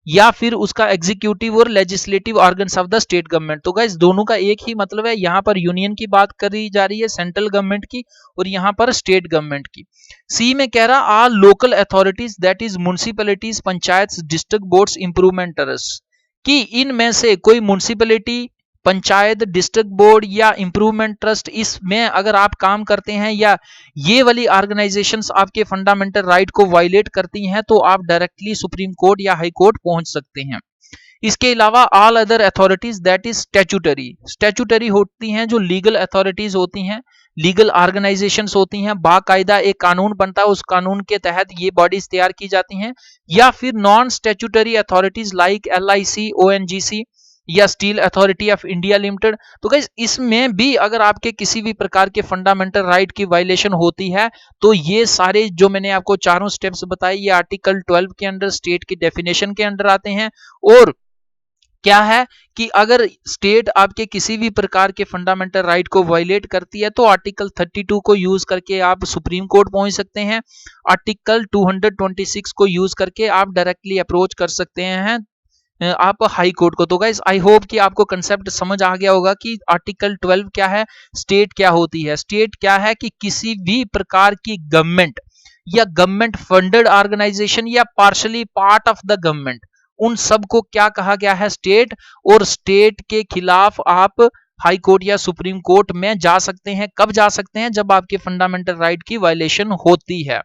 या फिर उसका एग्जीक्यूटिव और legislative organs of the state government. तो गाइस दोनों का एक ही मतलब है, यहाँ पर यूनियन की बात करी जा रही है, सेंट्रल गवर्नमेंट की, और यहाँ पर स्टेट गवर्नमेंट की। सी में कह रहा all local authorities that is municipalities, panchayat, district boards, improvement trust, कि इनमें से कोई म्युनिसिपैलिटी, पंचायत, डिस्ट्रिक्ट बोर्ड या इंप्रूवमेंट ट्रस्ट, इसमें अगर आप काम करते हैं या ये वाली ऑर्गेनाइजेशंस आपके फंडामेंटल राइट को वायलेट करती हैं, तो आप डायरेक्टली सुप्रीम कोर्ट या हाई कोर्ट पहुंच सकते हैं। इसके अलावा all other authorities that is statutory, statutory होती हैं जो लीगल अथॉरिटीज होती हैं, लीगल ऑर्गेनाइजेशंस होती हैं, बाकायदा एक कानून बनता है, उस कानून के तहत ये बॉडीज तैयार की जाती हैं। या फिर non statutory authorities like LIC, ONGC या steel authority of India limited. तो गाइस इसमें भी अगर आपके किसी भी प्रकार के फंडामेंटल राइट की वायलेशन होती है, तो ये सारे जो मैंने आपको चारों स्टेप्स बताए, ये आर्टिकल 12 के अंडर स्टेट की डेफिनेशन के अंडर आते हैं। और क्या है कि अगर स्टेट आपके किसी भी प्रकार के फंडामेंटल राइट को वायलेट करती है, तो आर्टिकल 32 को यूज करके आप सुप्रीम कोर्ट पहुंच सकते हैं, आर्टिकल 226 को यूज करके आप डायरेक्टली अप्रोच कर सकते हैं आप हाई कोर्ट को। तो गाइस आई होप कि आपको कंसेप्ट समझ आ गया होगा कि आर्टिकल 12 क्या है, स्टेट क्या होती है। स्टेट क्या है कि किसी भी प्रकार की गवर्नमेंट या गवर्नमेंट फंडेड ऑर्गेनाइजेशन या partially part of the government, उन सब को क्या कहा गया है, स्टेट। और स्टेट के खिलाफ आप हाई कोर्ट या सुप्रीम कोर्ट में जा सकते हैं। कब जा सकते हैं? जब आपके फंडामेंटल राइट की वायलेशन होती है।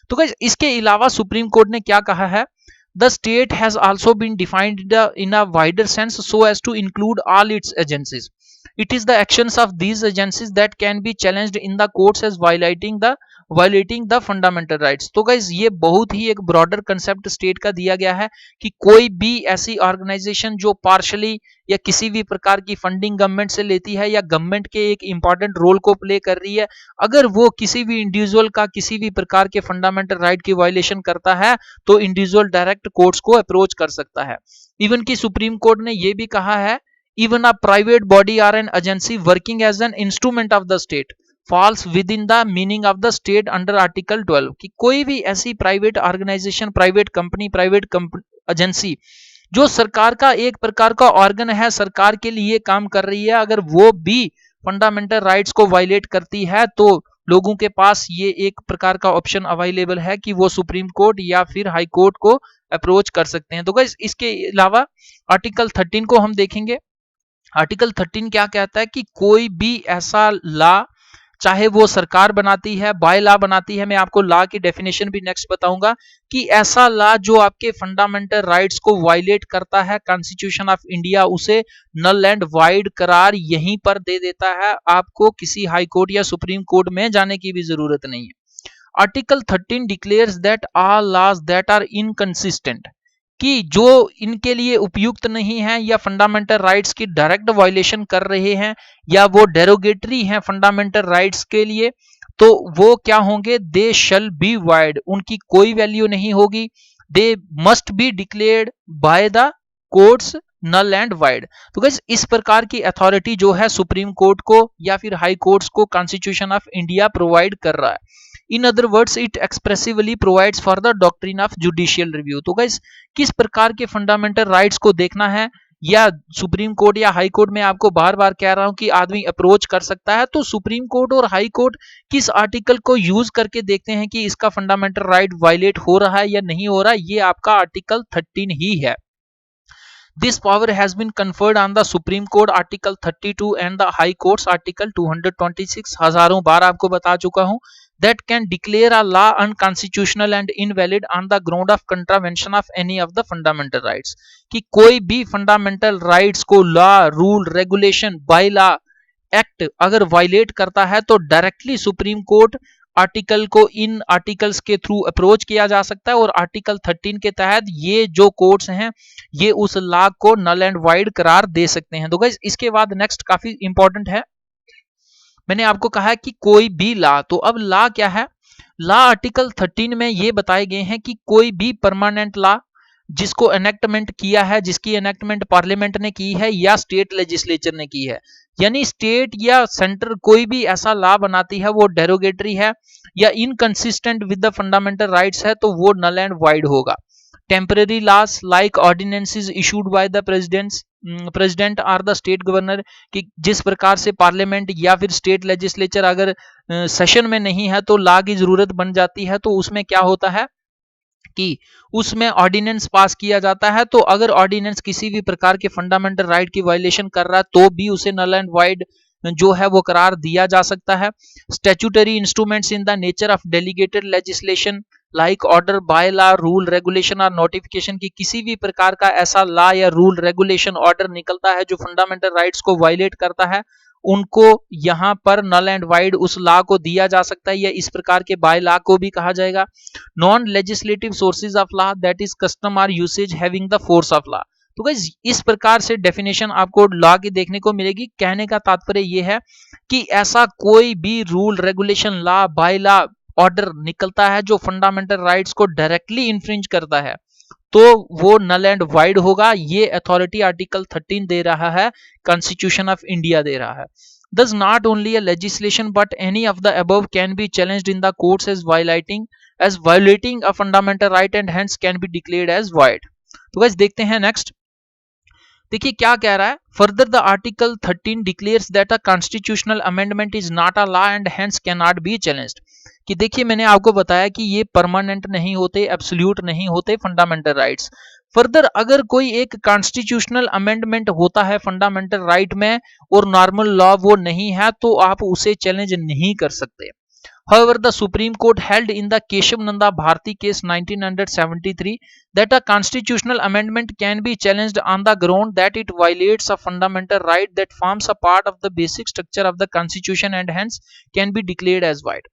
तो गाइस इसके अलावा सुप्रीम कोर्ट ने क्या कहा है, the state has also been defined in a wider sense so as to include all its agencies. It is the actions of these agencies that can be challenged in the courts as violating the fundamental rights. तो guys ये बहुत ही एक broader concept state का दिया गया है कि कोई भी ऐसी ऑर्गेनाइजेशन जो पार्शली या किसी भी प्रकार की फंडिंग गवर्नमेंट से लेती है या गवर्नमेंट के एक इंपॉर्टेंट रोल को प्ले कर रही है, अगर वो किसी भी इंडिविजुअल का किसी भी प्रकार के फंडामेंटल राइट की वायलेशन करता है, तो इंडिविजुअल डायरेक्ट कोर्ट्स को अप्रोच कर सकता है। इवन की सुप्रीम कोर्ट ने यह भी कहा है, even a private body or an agency working as an instrument of the state falls within the meaning of the state under article 12, कि कोई भी ऐसी private organisation, private company, private agency जो सरकार का एक प्रकार का ऑर्गन है, सरकार के लिए काम कर रही है, अगर वो भी फंडामेंटल राइट्स को वायलेट करती है, तो लोगों के पास ये एक प्रकार का ऑप्शन अवेलेबल है कि वो सुप्रीम कोर्ट या फिर हाई कोर्ट को अप्रोच कर सकते हैं। तो गाइस इसके अलावा आर्टिकल 13 को हम देखेंगे। आर्टिकल 13 क्या कहता है कि कोई भी ऐसा लॉ, चाहे वो सरकार बनाती है, बाय लॉ बनाती है, मैं आपको लॉ की डेफिनेशन भी नेक्स्ट बताऊंगा, कि ऐसा लॉ जो आपके फंडामेंटल राइट्स को वायलेट करता है, कॉन्स्टिट्यूशन ऑफ इंडिया उसे नल एंड वाइड करार यहीं पर दे देता है, आपको किसी हाई कोर्ट या सुप्रीम कोर्ट में जाने की भी जरूरत नहीं है। Article 13 declares that all laws that are inconsistent, कि जो इनके लिए उपयुक्त नहीं है या फंडामेंटल राइट्स की डायरेक्ट वायलेशन कर रहे हैं या वो डेरोगेटरी हैं फंडामेंटल राइट्स के लिए, तो वो क्या होंगे, दे शल बी वाइड, उनकी कोई वैल्यू नहीं होगी। They must be declared by the courts null and void. तो गाइस इस प्रकार की अथॉरिटी जो है सुप्रीम कोर्ट को या फिर हाई कोर्ट्स को कॉन्स्टिट्यूशन ऑफ इंडिया प्रोवाइड कर रहा है। In other words it expressively provides for the doctrine of judicial review. तो गाइस किस प्रकार के फंडामेंटल राइट्स को देखना है, या सुप्रीम कोर्ट या हाई कोर्ट में आपको बार बार कह रहा हूं कि आदमी अप्रोच कर सकता है, तो सुप्रीम कोर्ट और हाई कोर्ट किस आर्टिकल को यूज करके देखते हैं कि इसका फंडामेंटल राइट वायलेट हो रहा है या नहीं हो रहा, ये आपका आर्टिकल 13 ही है। This power has been conferred on the Supreme Court Article 32 and the High Courts Article 226, हजारों बार आपको बता चुका हूं, that can declare a law unconstitutional and invalid on the ground of contravention of any of the fundamental rights, कि कोई भी fundamental rights को law, rule, regulation, by law, act अगर वायलेट करता है, तो डायरेक्टली सुप्रीम कोर्ट आर्टिकल को इन articles के थ्रू अप्रोच किया जा सकता है, और आर्टिकल 13 के तहत ये जो कोर्ट्स हैं ये उस लॉ को नल एंड वाइड करार दे सकते हैं। तो गाइस इसके बाद नेक्स्ट काफी इंपॉर्टेंट है, मैंने आपको कहा है कि कोई भी लॉ, तो अब लॉ क्या है, लॉ आर्टिकल 13 में ये बताए गए हैं कि कोई भी परमानेंट लॉ जिसको एनेक्टमेंट किया है, जिसकी एनेक्टमेंट पार्लियामेंट ने की है या स्टेट लेजिस्लेचर ने की है, यानी स्टेट या सेंटर कोई भी ऐसा लॉ बनाती है वो डेरोगेटरी है या inconsistent with the fundamental rights है, तो वो नल एंड वाइड होगा। Temporary laws like ordinances issued by the president or the state governor, कि जिस प्रकार से पार्लियामेंट या फिर स्टेट लेजिस्लेचर अगर सेशन में नहीं है तो लॉ की जरूरत बन जाती है, तो उसमें क्या होता है कि उसमें ऑर्डिनेंस पास किया जाता है। तो अगर ऑर्डिनेंस किसी भी प्रकार के फंडामेंटल राइट की वायलेशन कर रहा है तो भी उसे नल एंड वाइड जो है वो करार दिया जा सकता है। Statutory instruments in the nature of delegated legislation like order, by law, rule, regulation और नोटिफिकेशन, की किसी भी प्रकार का ऐसा लॉ या रूल, रेगुलेशन, ऑर्डर निकलता है जो फंडामेंटल राइट्स को वायलेट करता है, उनको यहां पर नल एंड वाइड उस लॉ को दिया जा सकता है, या इस प्रकार के बाय लॉ को भी कहा जाएगा। Non legislative sources of law that is custom और usage having the force of law. तो गाइस इस प्रकार से डेफिनेशन आपको लॉ की देखने को मिलेगी। कहने का तात्पर्य यह है कि ऐसा कोई भी rule, regulation, law, by law, order निकलता है जो फंडामेंटल राइट्स को डायरेक्टली इन्फ्रिंज करता है तो वो नल एंड वाइड होगा। ये अथॉरिटी आर्टिकल 13 दे रहा है, कॉन्स्टिट्यूशन ऑफ इंडिया दे रहा है। Thus not only a legislation but any of the above can be challenged in the courts as violating a fundamental right and hence can be declared as void। तो guys देखते हैं next. देखिए क्या कह रहा है, further the article 13 declares that a constitutional amendment is not a law and hence can not be challenged. कि देखिए मैंने आपको बताया कि ये परमानेंट नहीं होते, एब्सोल्यूट नहीं होते फंडामेंटल राइट्स। फर्दर अगर कोई एक कॉन्स्टिट्यूशनल अमेंडमेंट होता है फंडामेंटल राइट में और नॉर्मल लॉ वो नहीं है तो आप उसे चैलेंज नहीं कर सकते। However, the Supreme Court held in the Keshav Nanda Bharti case 1973 that a constitutional amendment can be challenged on the ground that it violates a fundamental right that forms a part of the basic structure of the constitution and hence can be declared as void।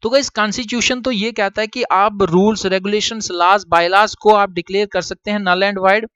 तो guys constitution तो ये कहता है कि आप rules, regulations, laws, bylaws को आप declare कर सकते हैं नल एंड वाइड,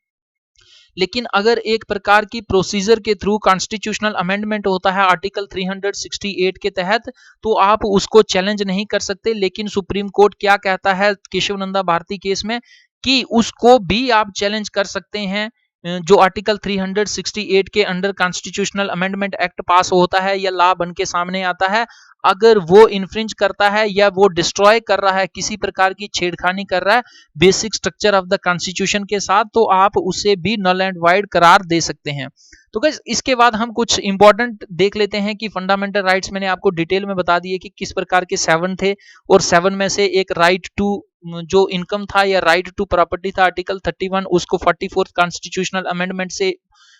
लेकिन अगर एक प्रकार की प्रोसीजर के थ्रू कॉन्स्टिट्यूशनल अमेंडमेंट होता है आर्टिकल 368 के तहत तो आप उसको चैलेंज नहीं कर सकते। लेकिन सुप्रीम कोर्ट क्या कहता है केशव नंदा भारती केस में कि उसको भी आप चैलेंज कर सकते हैं। जो आर्टिकल 368 के अंडर कॉन्स्टिट्यूशनल अमेंडमेंट एक्ट पास होता है या लॉ बन के सामने आता है, अगर वो इन्फ्रिंज करता है या वो डिस्ट्रॉय कर रहा है, किसी प्रकार की छेड़खानी कर रहा है basic structure of the constitution के साथ, तो आप उसे भी नल एंड वाइड करार दे सकते हैं। तो गाइस इसके बाद हम कुछ इंपॉर्टेंट देख लेते हैं कि फंडामेंटल राइट्स मैंने आपको डिटेल में बता दिए कि किस प्रकार के 7 थे और 7 में से एक राइट टू जो इनकम था या राइट टू प्रॉपर्टी था आर्टिकल 31, उसको 44th कॉन्स्टिट्यूशनल अमेंडमेंट से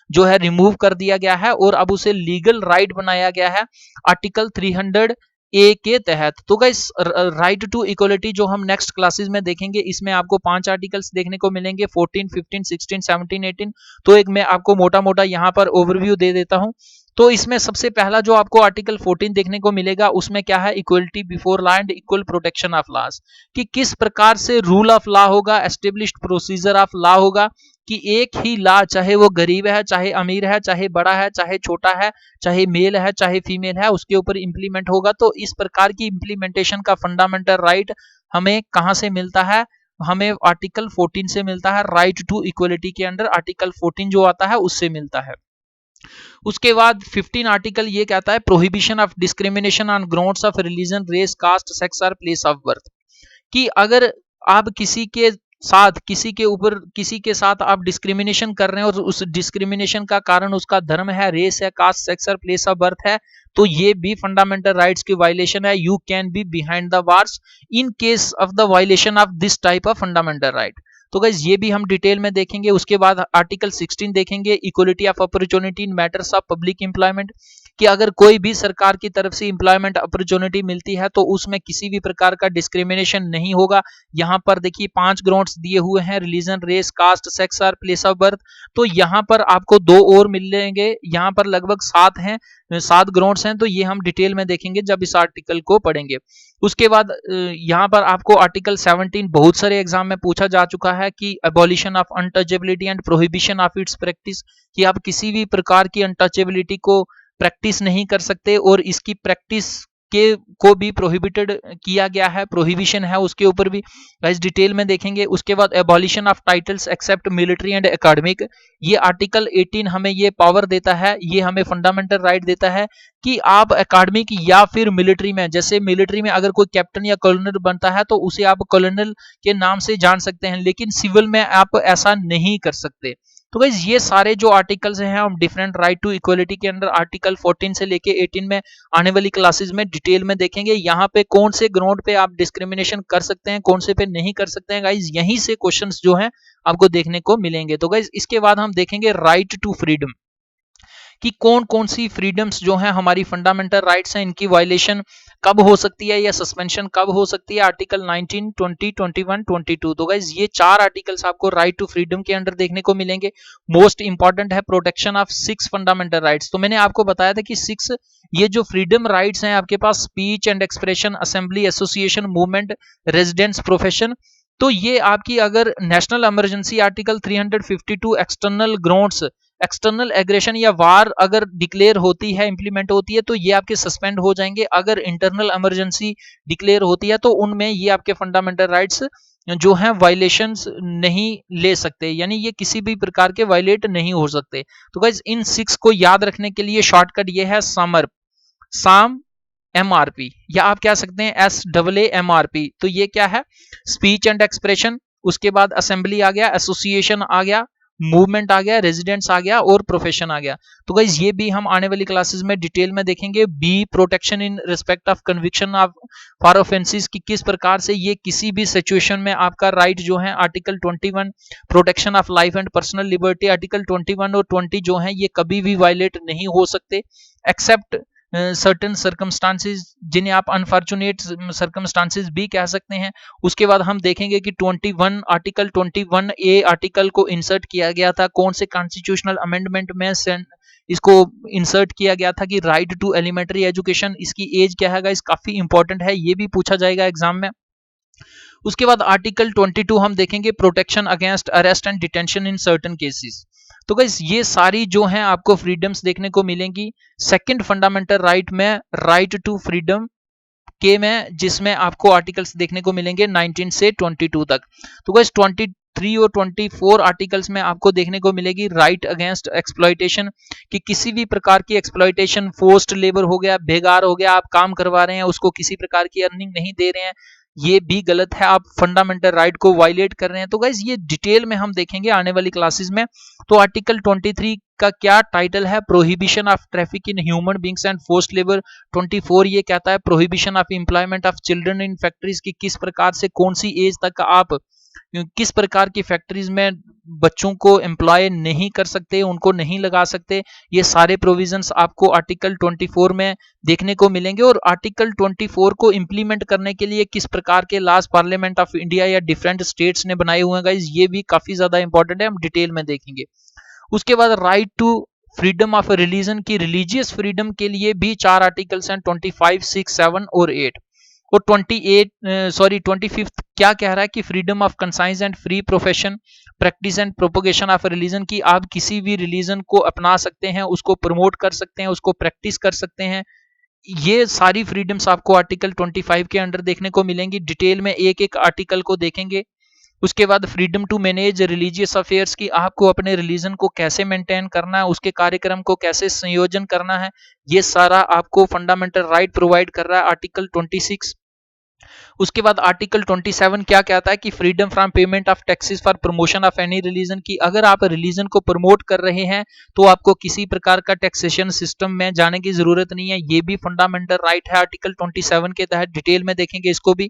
जो है रिमूव कर दिया गया है और अब उसे लीगल राइट बनाया गया है आर्टिकल 300 ए के तहत। तो गाइस राइट टू इक्वलिटी जो हम नेक्स्ट क्लासेस में देखेंगे इसमें आपको 5 आर्टिकल्स देखने को मिलेंगे 14, 15, 16, 17, 18। तो एक मैं आपको मोटा मोटा यहाँ पर ओवरव्यू दे देता हूँ। तो इसमें सबसे पहला जो आपको आर्टिकल 14 देखने को मिलेगा उसमें क्या है, equality before law and equal protection of laws, कि किस प्रकार से रूल ऑफ लॉ होगा, एस्टेब्लिश्ड प्रोसीजर ऑफ लॉ होगा, कि एक ही लॉ चाहे वो गरीब है, चाहे अमीर है, चाहे बड़ा है, चाहे छोटा है, चाहे मेल है, चाहे फीमेल है, उसके ऊपर इंप्लीमेंट होगा। तो इस प्रकार की इंप्लीमेंटेशन का फंडामेंटल राइट हमें कहां से मिलता है, हमें आर्टिकल 14 से मिलता है। राइट टू इक्वलिटी के अंडर आर्टिकल 14 जो आता है उससे मिलता है। उसके बाद 15 आर्टिकल ये कहता है prohibition of discrimination on grounds of religion, race, caste, sex और प्लेस ऑफ बर्थ, कि अगर आप किसी के साथ किसी के साथ आप डिस्क्रिमिनेशन कर रहे हैं और उस डिस्क्रिमिनेशन का कारण उसका धर्म है, रेस है, कास्ट, सेक्स और प्लेस ऑफ बर्थ है, तो ये भी फंडामेंटल राइट्स की वायलेशन है। You can be behind the bars in case of the violation of this type of fundamental right. तो गाइस ये भी हम डिटेल में देखेंगे। उसके बाद आर्टिकल 16 देखेंगे, equality of opportunity in matters of public employment, कि अगर कोई भी सरकार की तरफ से एम्प्लॉयमेंट अपॉर्चुनिटी मिलती है तो उसमें किसी भी प्रकार का डिस्क्रिमिनेशन नहीं होगा। यहाँ पर देखिए 5 ग्राउंड्स दिए हुए हैं, रिलीजन, रेस, कास्ट, सेक्स और प्लेस ऑफ बर्थ। तो यहाँ पर आपको 2 और मिलेंगे, यहाँ पर लगभग 7 हैं, 7 ग्राउंड्स हैं। तो ये हम डिटेल में देखेंगे जब इस आर्टिकल को पढ़ेंगे। उसके बाद यहाँ पर आपको आर्टिकल 17 बहुत सारे एग्जाम में पूछा जा चुका है कि abolition of untouchability and prohibition of its practice, कि आप किसी भी प्रकार की अनटचेबिलिटी को प्रैक्टिस नहीं कर सकते और इसकी प्रैक्टिस के को भी प्रोहिबिटेड किया गया है, प्रोहिबिशन है उसके ऊपर भी गाइस डिटेल में देखेंगे। उसके बाद abolition of titles except military and academic, ये आर्टिकल 18 हमें ये पावर देता है, ये हमें फंडामेंटल राइट देता है कि आप एकेडमिक या फिर मिलिट्री में, जैसे मिलिट्री में अगर कोई कैप्टन या कर्नल बनता है तो उसे आप कर्नल के नाम से जान सकते हैं, लेकिन सिविल में आप ऐसा नहीं कर सकते। तो गाइस ये सारे जो आर्टिकल्स हैं हम डिफरेंट राइट टू इक्वलिटी के अंदर आर्टिकल 14 से लेके 18 में आने वाली क्लासेस में डिटेल में देखेंगे। यहाँ पे कौन से ग्राउंड पे आप डिस्क्रिमिनेशन कर सकते हैं, कौन से पे नहीं कर सकते हैं गाइस, यहीं से क्वेश्चंस जो हैं आपको देखने को मिलेंगे। तो गाइस इसके बाद हम देखेंगे राइट टू फ्रीडम, कि कौन कौन सी फ्रीडम्स जो हैं हमारी फंडामेंटल राइट्स हैं, इनकी वायलेशन कब हो सकती है या सस्पेंशन कब हो सकती है, आर्टिकल 19, 20, 21, 22। तो गाइज ये 4 आर्टिकल्स आपको राइट टू फ्रीडम के अंडर देखने को मिलेंगे। मोस्ट इंपॉर्टेंट है प्रोटेक्शन ऑफ 6 फंडामेंटल राइट्स। तो मैंने आपको बताया था कि 6 ये जो फ्रीडम राइट्स हैं आपके पास, speech and expression, assembly, association, movement, residence, profession, तो ये आपकी अगर national emergency article 352 external grounds, external aggression या वार अगर डिक्लेयर होती है, इंप्लीमेंट होती है, तो ये आपके सस्पेंड हो जाएंगे। अगर इंटरनल इमरजेंसी डिक्लेयर होती है तो उनमें ये आपके फंडामेंटल राइट्स जो हैं वायलेशंस नहीं ले सकते, यानी ये किसी भी प्रकार के वायलेट नहीं हो सकते। तो गाइज इन 6 को याद रखने के लिए शॉर्टकट ये है समर, साम एमआरपी, या आप कह सकते हैं SAAMRP। तो ये क्या है, स्पीच एंड एक्सप्रेशन, उसके बाद असेंबली आ गया, एसोसिएशन आ गया, मूवमेंट आ गया, रेजिडेंट्स आ गया और प्रोफेशन आ गया। तो गाइज ये भी हम आने वाली क्लासेस में डिटेल में देखेंगे। B protection in respect of conviction of for offences, की किस प्रकार से ये किसी भी सिचुएशन में आपका राइट जो है, article 21 protection of life and personal liberty, article 21 और 20 जो है ये कभी भी वायलेट नहीं हो सकते एक्सेप्ट सर्टेन सर्कमस्टांसेस, जिन्हें आप अनफॉर्चुनेट सर्कमस्टांसेस भी कह सकते हैं। उसके बाद हम देखेंगे कि 21 आर्टिकल 21A आर्टिकल को इंसर्ट किया गया था, कौन से कॉन्स्टिट्यूशनल अमेंडमेंट में इसको इंसर्ट किया गया था, कि राइट टू एलिमेंट्री एजुकेशन, इसकी एज क्या है गाइस, काफी इंपॉर्टेंट है, ये भी पूछा जाएगा एग्जाम में। उसके बाद आर्टिकल 22 हम देखेंगे, protection against arrest and detention in certain cases. तो गाइस ये सारी जो हैं आपको फ्रीडम्स देखने को मिलेंगी सेकंड फंडामेंटल राइट में, राइट टू फ्रीडम के में, जिसमें आपको आर्टिकल्स देखने को मिलेंगे 19 से 22 तक। तो गाइस 23 और 24 आर्टिकल्स में आपको देखने को मिलेगी राइट अगेंस्ट एक्सप्लॉयटेशन, कि किसी भी प्रकार की एक्सप्लॉयटेशन, फोर्स्ड लेबर हो गया, बेगार हो गया, आप काम करवा रहे हैं, उसको किसी प्रकार की अर्निंग नहीं दे रहे हैं, ये भी गलत है, आप फंडामेंटल राइट को वायलेट कर रहे हैं। तो गाइस ये डिटेल में हम देखेंगे आने वाली क्लासेस में। तो आर्टिकल 23 का क्या टाइटल है, prohibition of traffic in human beings and forced labour. 24 ये कहता है prohibition of employment of children in factories, की किस प्रकार से कौन सी एज तक आप किस प्रकार की फैक्ट्रीज में बच्चों को एम्प्लॉय नहीं कर सकते, उनको नहीं लगा सकते। ये सारे प्रोविजंस आपको आर्टिकल 24 में देखने को मिलेंगे। और आर्टिकल 24 को इंप्लीमेंट करने के लिए किस प्रकार के लॉज पार्लियामेंट ऑफ इंडिया या डिफरेंट स्टेट्स ने बनाए हुए हैं गाइस, ये भी काफी ज्यादा इंपॉर्टेंट है, हम डिटेल में देखेंगे। उसके बाद right to freedom of religion, की रिलीजियस फ्रीडम के लिए भी 4 आर्टिकल्स हैं, 25, 6, 7 और 8। और 25 क्या कह रहा है, कि freedom of conscience and free profession, practice and propagation of religion, की आप किसी भी रिलीजन को अपना सकते हैं, उसको प्रमोट कर सकते हैं, उसको प्रैक्टिस कर सकते हैं। ये सारी फ्रीडम्स आपको आर्टिकल 25 के अंडर देखने को मिलेंगी। डिटेल में एक एक आर्टिकल को देखेंगे। उसके बाद freedom to manage religious affairs, की आपको अपने रिलीजन को कैसे मेंटेन करना है, उसके कार्यक्रम को कैसे संयोजन करना है, ये सारा आपको फंडामेंटल राइट प्रोवाइड कर रहा है आर्टिकल 26। उसके बाद आर्टिकल 27 क्या कहता है, कि freedom from payment of taxes for promotion of any religion, की अगर आप रिलीजन को प्रमोट कर रहे हैं तो आपको किसी प्रकार का टैक्सेशन सिस्टम में जाने की जरूरत नहीं है, ये भी फंडामेंटल राइट है आर्टिकल 27 के तहत। डिटेल में देखेंगे इसको भी।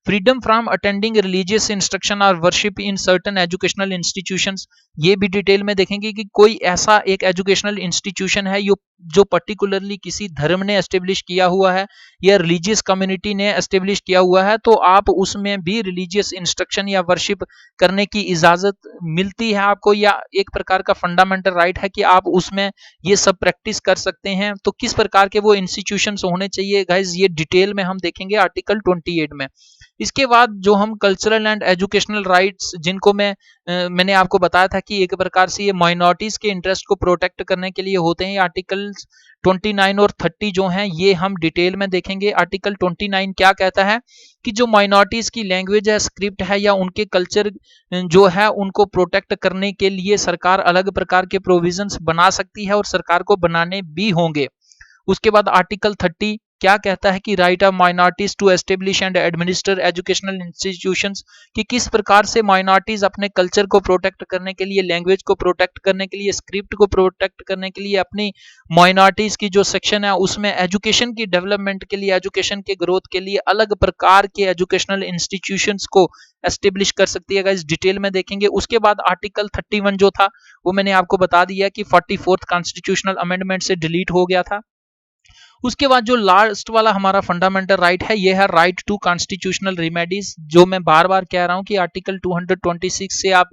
Freedom from attending religious instruction और worship in certain educational institutions, ये भी डिटेल में देखेंगे कि कोई ऐसा एक एजुकेशनल इंस्टीट्यूशन है जो पर्टिकुलरली किसी धर्म ने एस्टेब्लिश किया हुआ है या रिलीजियस कम्युनिटी ने एस्टेब्लिश किया हुआ है, तो आप उसमें भी रिलीजियस इंस्ट्रक्शन या वर्शिप करने की इजाजत मिलती है आपको, या एक प्रकार का फंडामेंटल राइट है कि आप उसमें ये सब प्रैक्टिस कर सकते हैं। तो किस प्रकार के वो इंस्टीट्यूशंस होने चाहिए गाइज, ये डिटेल में हम देखेंगे आर्टिकल 28 में। इसके बाद जो हम कल्चरल एंड एजुकेशनल राइट्स, जिनको मैंने आपको बताया था कि एक प्रकार से ये माइनॉरिटीज के इंटरेस्ट को प्रोटेक्ट करने के लिए होते हैं। आर्टिकल्स 29 और 30 जो हैं ये हम डिटेल में देखेंगे। आर्टिकल 29 क्या कहता है कि जो माइनॉरिटीज की लैंग्वेज है, स्क्रिप्ट है या उनके कल्चर जो है उनको प्रोटेक्ट करने के लिए सरकार अलग प्रकार के प्रोविजंस बना सकती है और सरकार को बनाने भी होंगे। उसके बाद आर्टिकल 30 क्या कहता है कि right of minorities to establish and administer educational institutions, कि किस प्रकार से माइनॉरिटीज अपने कल्चर को प्रोटेक्ट करने के लिए, लैंग्वेज को प्रोटेक्ट करने के लिए, स्क्रिप्ट को प्रोटेक्ट करने के लिए अपनी माइनॉरिटीज की जो सेक्शन है उसमें एजुकेशन की डेवलपमेंट के लिए, एजुकेशन के ग्रोथ के लिए अलग प्रकार के एजुकेशनल इंस्टीट्यूशंस को एस्टेब्लिश कर सकती है। इस डिटेल में देखेंगे। उसके बाद आर्टिकल 31 जो था वो मैंने आपको बता दिया कि 44th कॉन्स्टिट्यूशनल अमेंडमेंट से डिलीट हो गया था। उसके बाद जो लास्ट वाला हमारा फंडामेंटल राइट है ये है राइट टू कॉन्स्टिट्यूशनल रेमेडीज, जो मैं बार बार कह रहा हूं कि आर्टिकल 226 से आप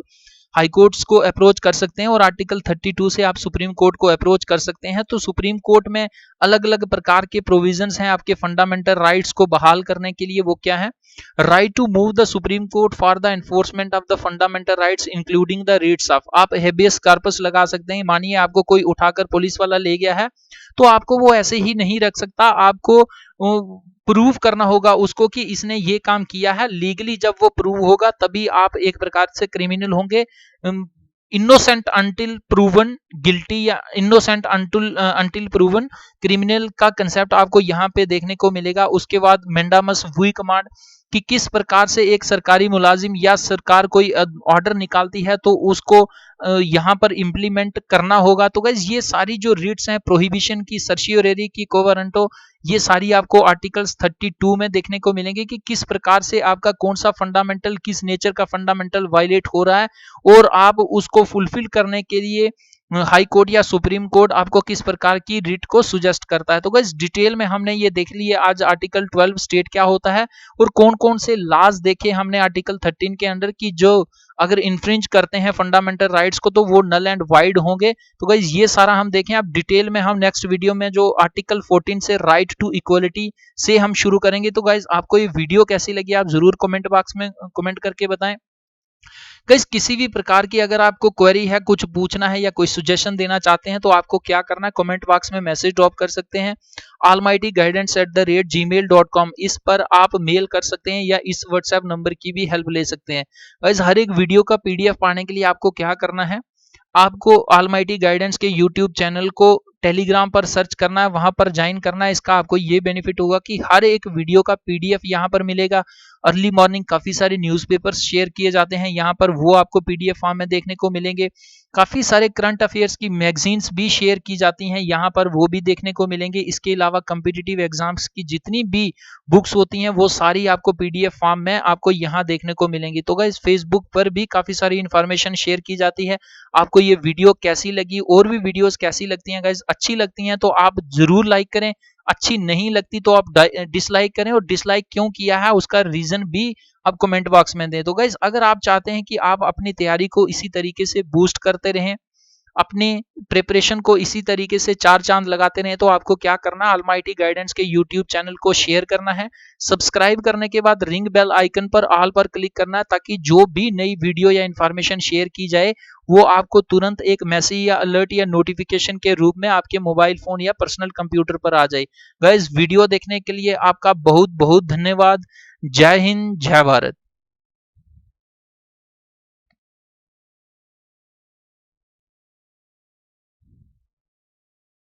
हाई कोर्ट्स को अप्रोच कर सकते हैं और आर्टिकल 32 से आप सुप्रीम कोर्ट को अप्रोच कर सकते हैं। तो सुप्रीम कोर्ट में अलग अलग प्रकार के प्रोविजंस हैं आपके फंडामेंटल राइट्स को बहाल करने के लिए। वो क्या है? Right to move the supreme court for the enforcement of the fundamental rights including the writs of, आप हेबियस कार्पस लगा सकते हैं। मानिए आपको कोई उठाकर पुलिस वाला ले गया है तो आपको वो ऐसे ही नहीं रख सकता, आपको प्रूव करना होगा उसको कि इसने ये काम किया है। लीगली जब वो प्रूव होगा तभी आप एक प्रकार से क्रिमिनल होंगे। इनोसेंट अंटिल प्रूवन गिल्टी या इनोसेंट अंटिल प्रूवन क्रिमिनल का कंसेप्ट आपको यहाँ पे देखने को मिलेगा। उसके बाद मेंडामस वुई कमांड, कि किस प्रकार से एक सरकारी मुलाजिम या सरकार कोई ऑर्डर निकालती है तो उसको यहाँ पर इम्प्लीमेंट करना होगा। तो गाइस ये सारी जो रिट्स हैं, प्रोहिबिशन की, सर्शियोरेरी की, कोवरेंटो, ये सारी आपको आर्टिकल्स 32 में देखने को मिलेंगे कि किस प्रकार से आपका कौन सा फंडामेंटल, किस नेचर का फंडामेंटल वायलेट हो रहा है और आप उसको फुलफिल करने के लिए हाई कोर्ट या सुप्रीम कोर्ट आपको किस प्रकार की रिट को सुजेस्ट करता है। तो गाइस डिटेल में हमने ये देख लिया आज आर्टिकल 12 स्टेट क्या होता है और कौन कौन से लॉज देखे हमने आर्टिकल 13 के अंडर की जो अगर इन्फ्रिंज करते हैं फंडामेंटल राइट्स को तो वो नल एंड वाइड होंगे। तो गाइस ये सारा हम देखें। अब डिटेल में हम नेक्स्ट वीडियो में जो आर्टिकल 14 से राइट टू इक्वलिटी से हम शुरू करेंगे। तो गाइस आपको ये वीडियो कैसी लगी आप जरूर कमेंट बॉक्स में कमेंट करके बताएं। गाइस किसी भी प्रकार की अगर आपको क्वेरी है, कुछ पूछना है या कोई सजेशन देना चाहते हैं तो आपको क्या करना है, कमेंट बॉक्स में मैसेज ड्रॉप कर सकते हैं almightyguidance@gmail.com, इस पर आप मेल कर सकते हैं या इस व्हाट्सएप नंबर की भी हेल्प ले सकते हैं। गाइस हर एक वीडियो का पीडीएफ पाने के लिए आपको क्या करना है, आपको ऑलमाइटी गाइडेंस के यूट्यूब चैनल को टेलीग्राम पर सर्च करना है, वहां पर ज्वाइन करना है। इसका आपको ये बेनिफिट होगा कि हर एक वीडियो का पीडीएफ यहाँ पर मिलेगा। अर्ली मॉर्निंग काफी सारे न्यूज़पेपर्स शेयर किए जाते हैं यहाँ पर, वो आपको पीडीएफ फॉर्म में देखने को मिलेंगे। काफी सारे करंट अफेयर्स की मैगजीन्स भी शेयर की जाती हैं यहाँ पर, वो भी देखने को मिलेंगे। इसके अलावा कॉम्पिटिटिव एग्जाम्स की जितनी भी बुक्स होती हैं वो सारी आपको पीडीएफ फॉर्म में आपको यहाँ देखने को मिलेंगी। तो गाइस फेसबुक पर भी काफी सारी इंफॉर्मेशन शेयर की जाती है। आपको ये वीडियो कैसी लगी, और भी वीडियोस कैसी लगती हैं गाइस, अच्छी लगती हैं तो आप जरूर लाइक करें, अच्छी नहीं लगती तो आप डिसलाइक करें, और डिसलाइक क्यों किया है उसका रीजन भी आप कमेंट बॉक्स में दें। तो गाइस अगर आप चाहते हैं कि आप अपनी तैयारी को इसी तरीके से बूस्ट करते रहें, अपने प्रिपरेशन को इसी तरीके से चार चांद लगाते रहे, तो आपको क्या करना है, ऑलमाइटी गाइडेंस के यूट्यूब चैनल को शेयर करना है। सब्सक्राइब करने के बाद रिंग बेल आइकन पर ऑल पर क्लिक करना है, ताकि जो भी नई वीडियो या इंफॉर्मेशन शेयर की जाए वो आपको तुरंत एक मैसेज या अलर्ट या नोटिफिकेशन के रूप में आपके मोबाइल फोन या पर्सनल कंप्यूटर पर आ जाए। गाइस वीडियो देखने के लिए आपका बहुत बहुत धन्यवाद। जय हिंद, जय भारत।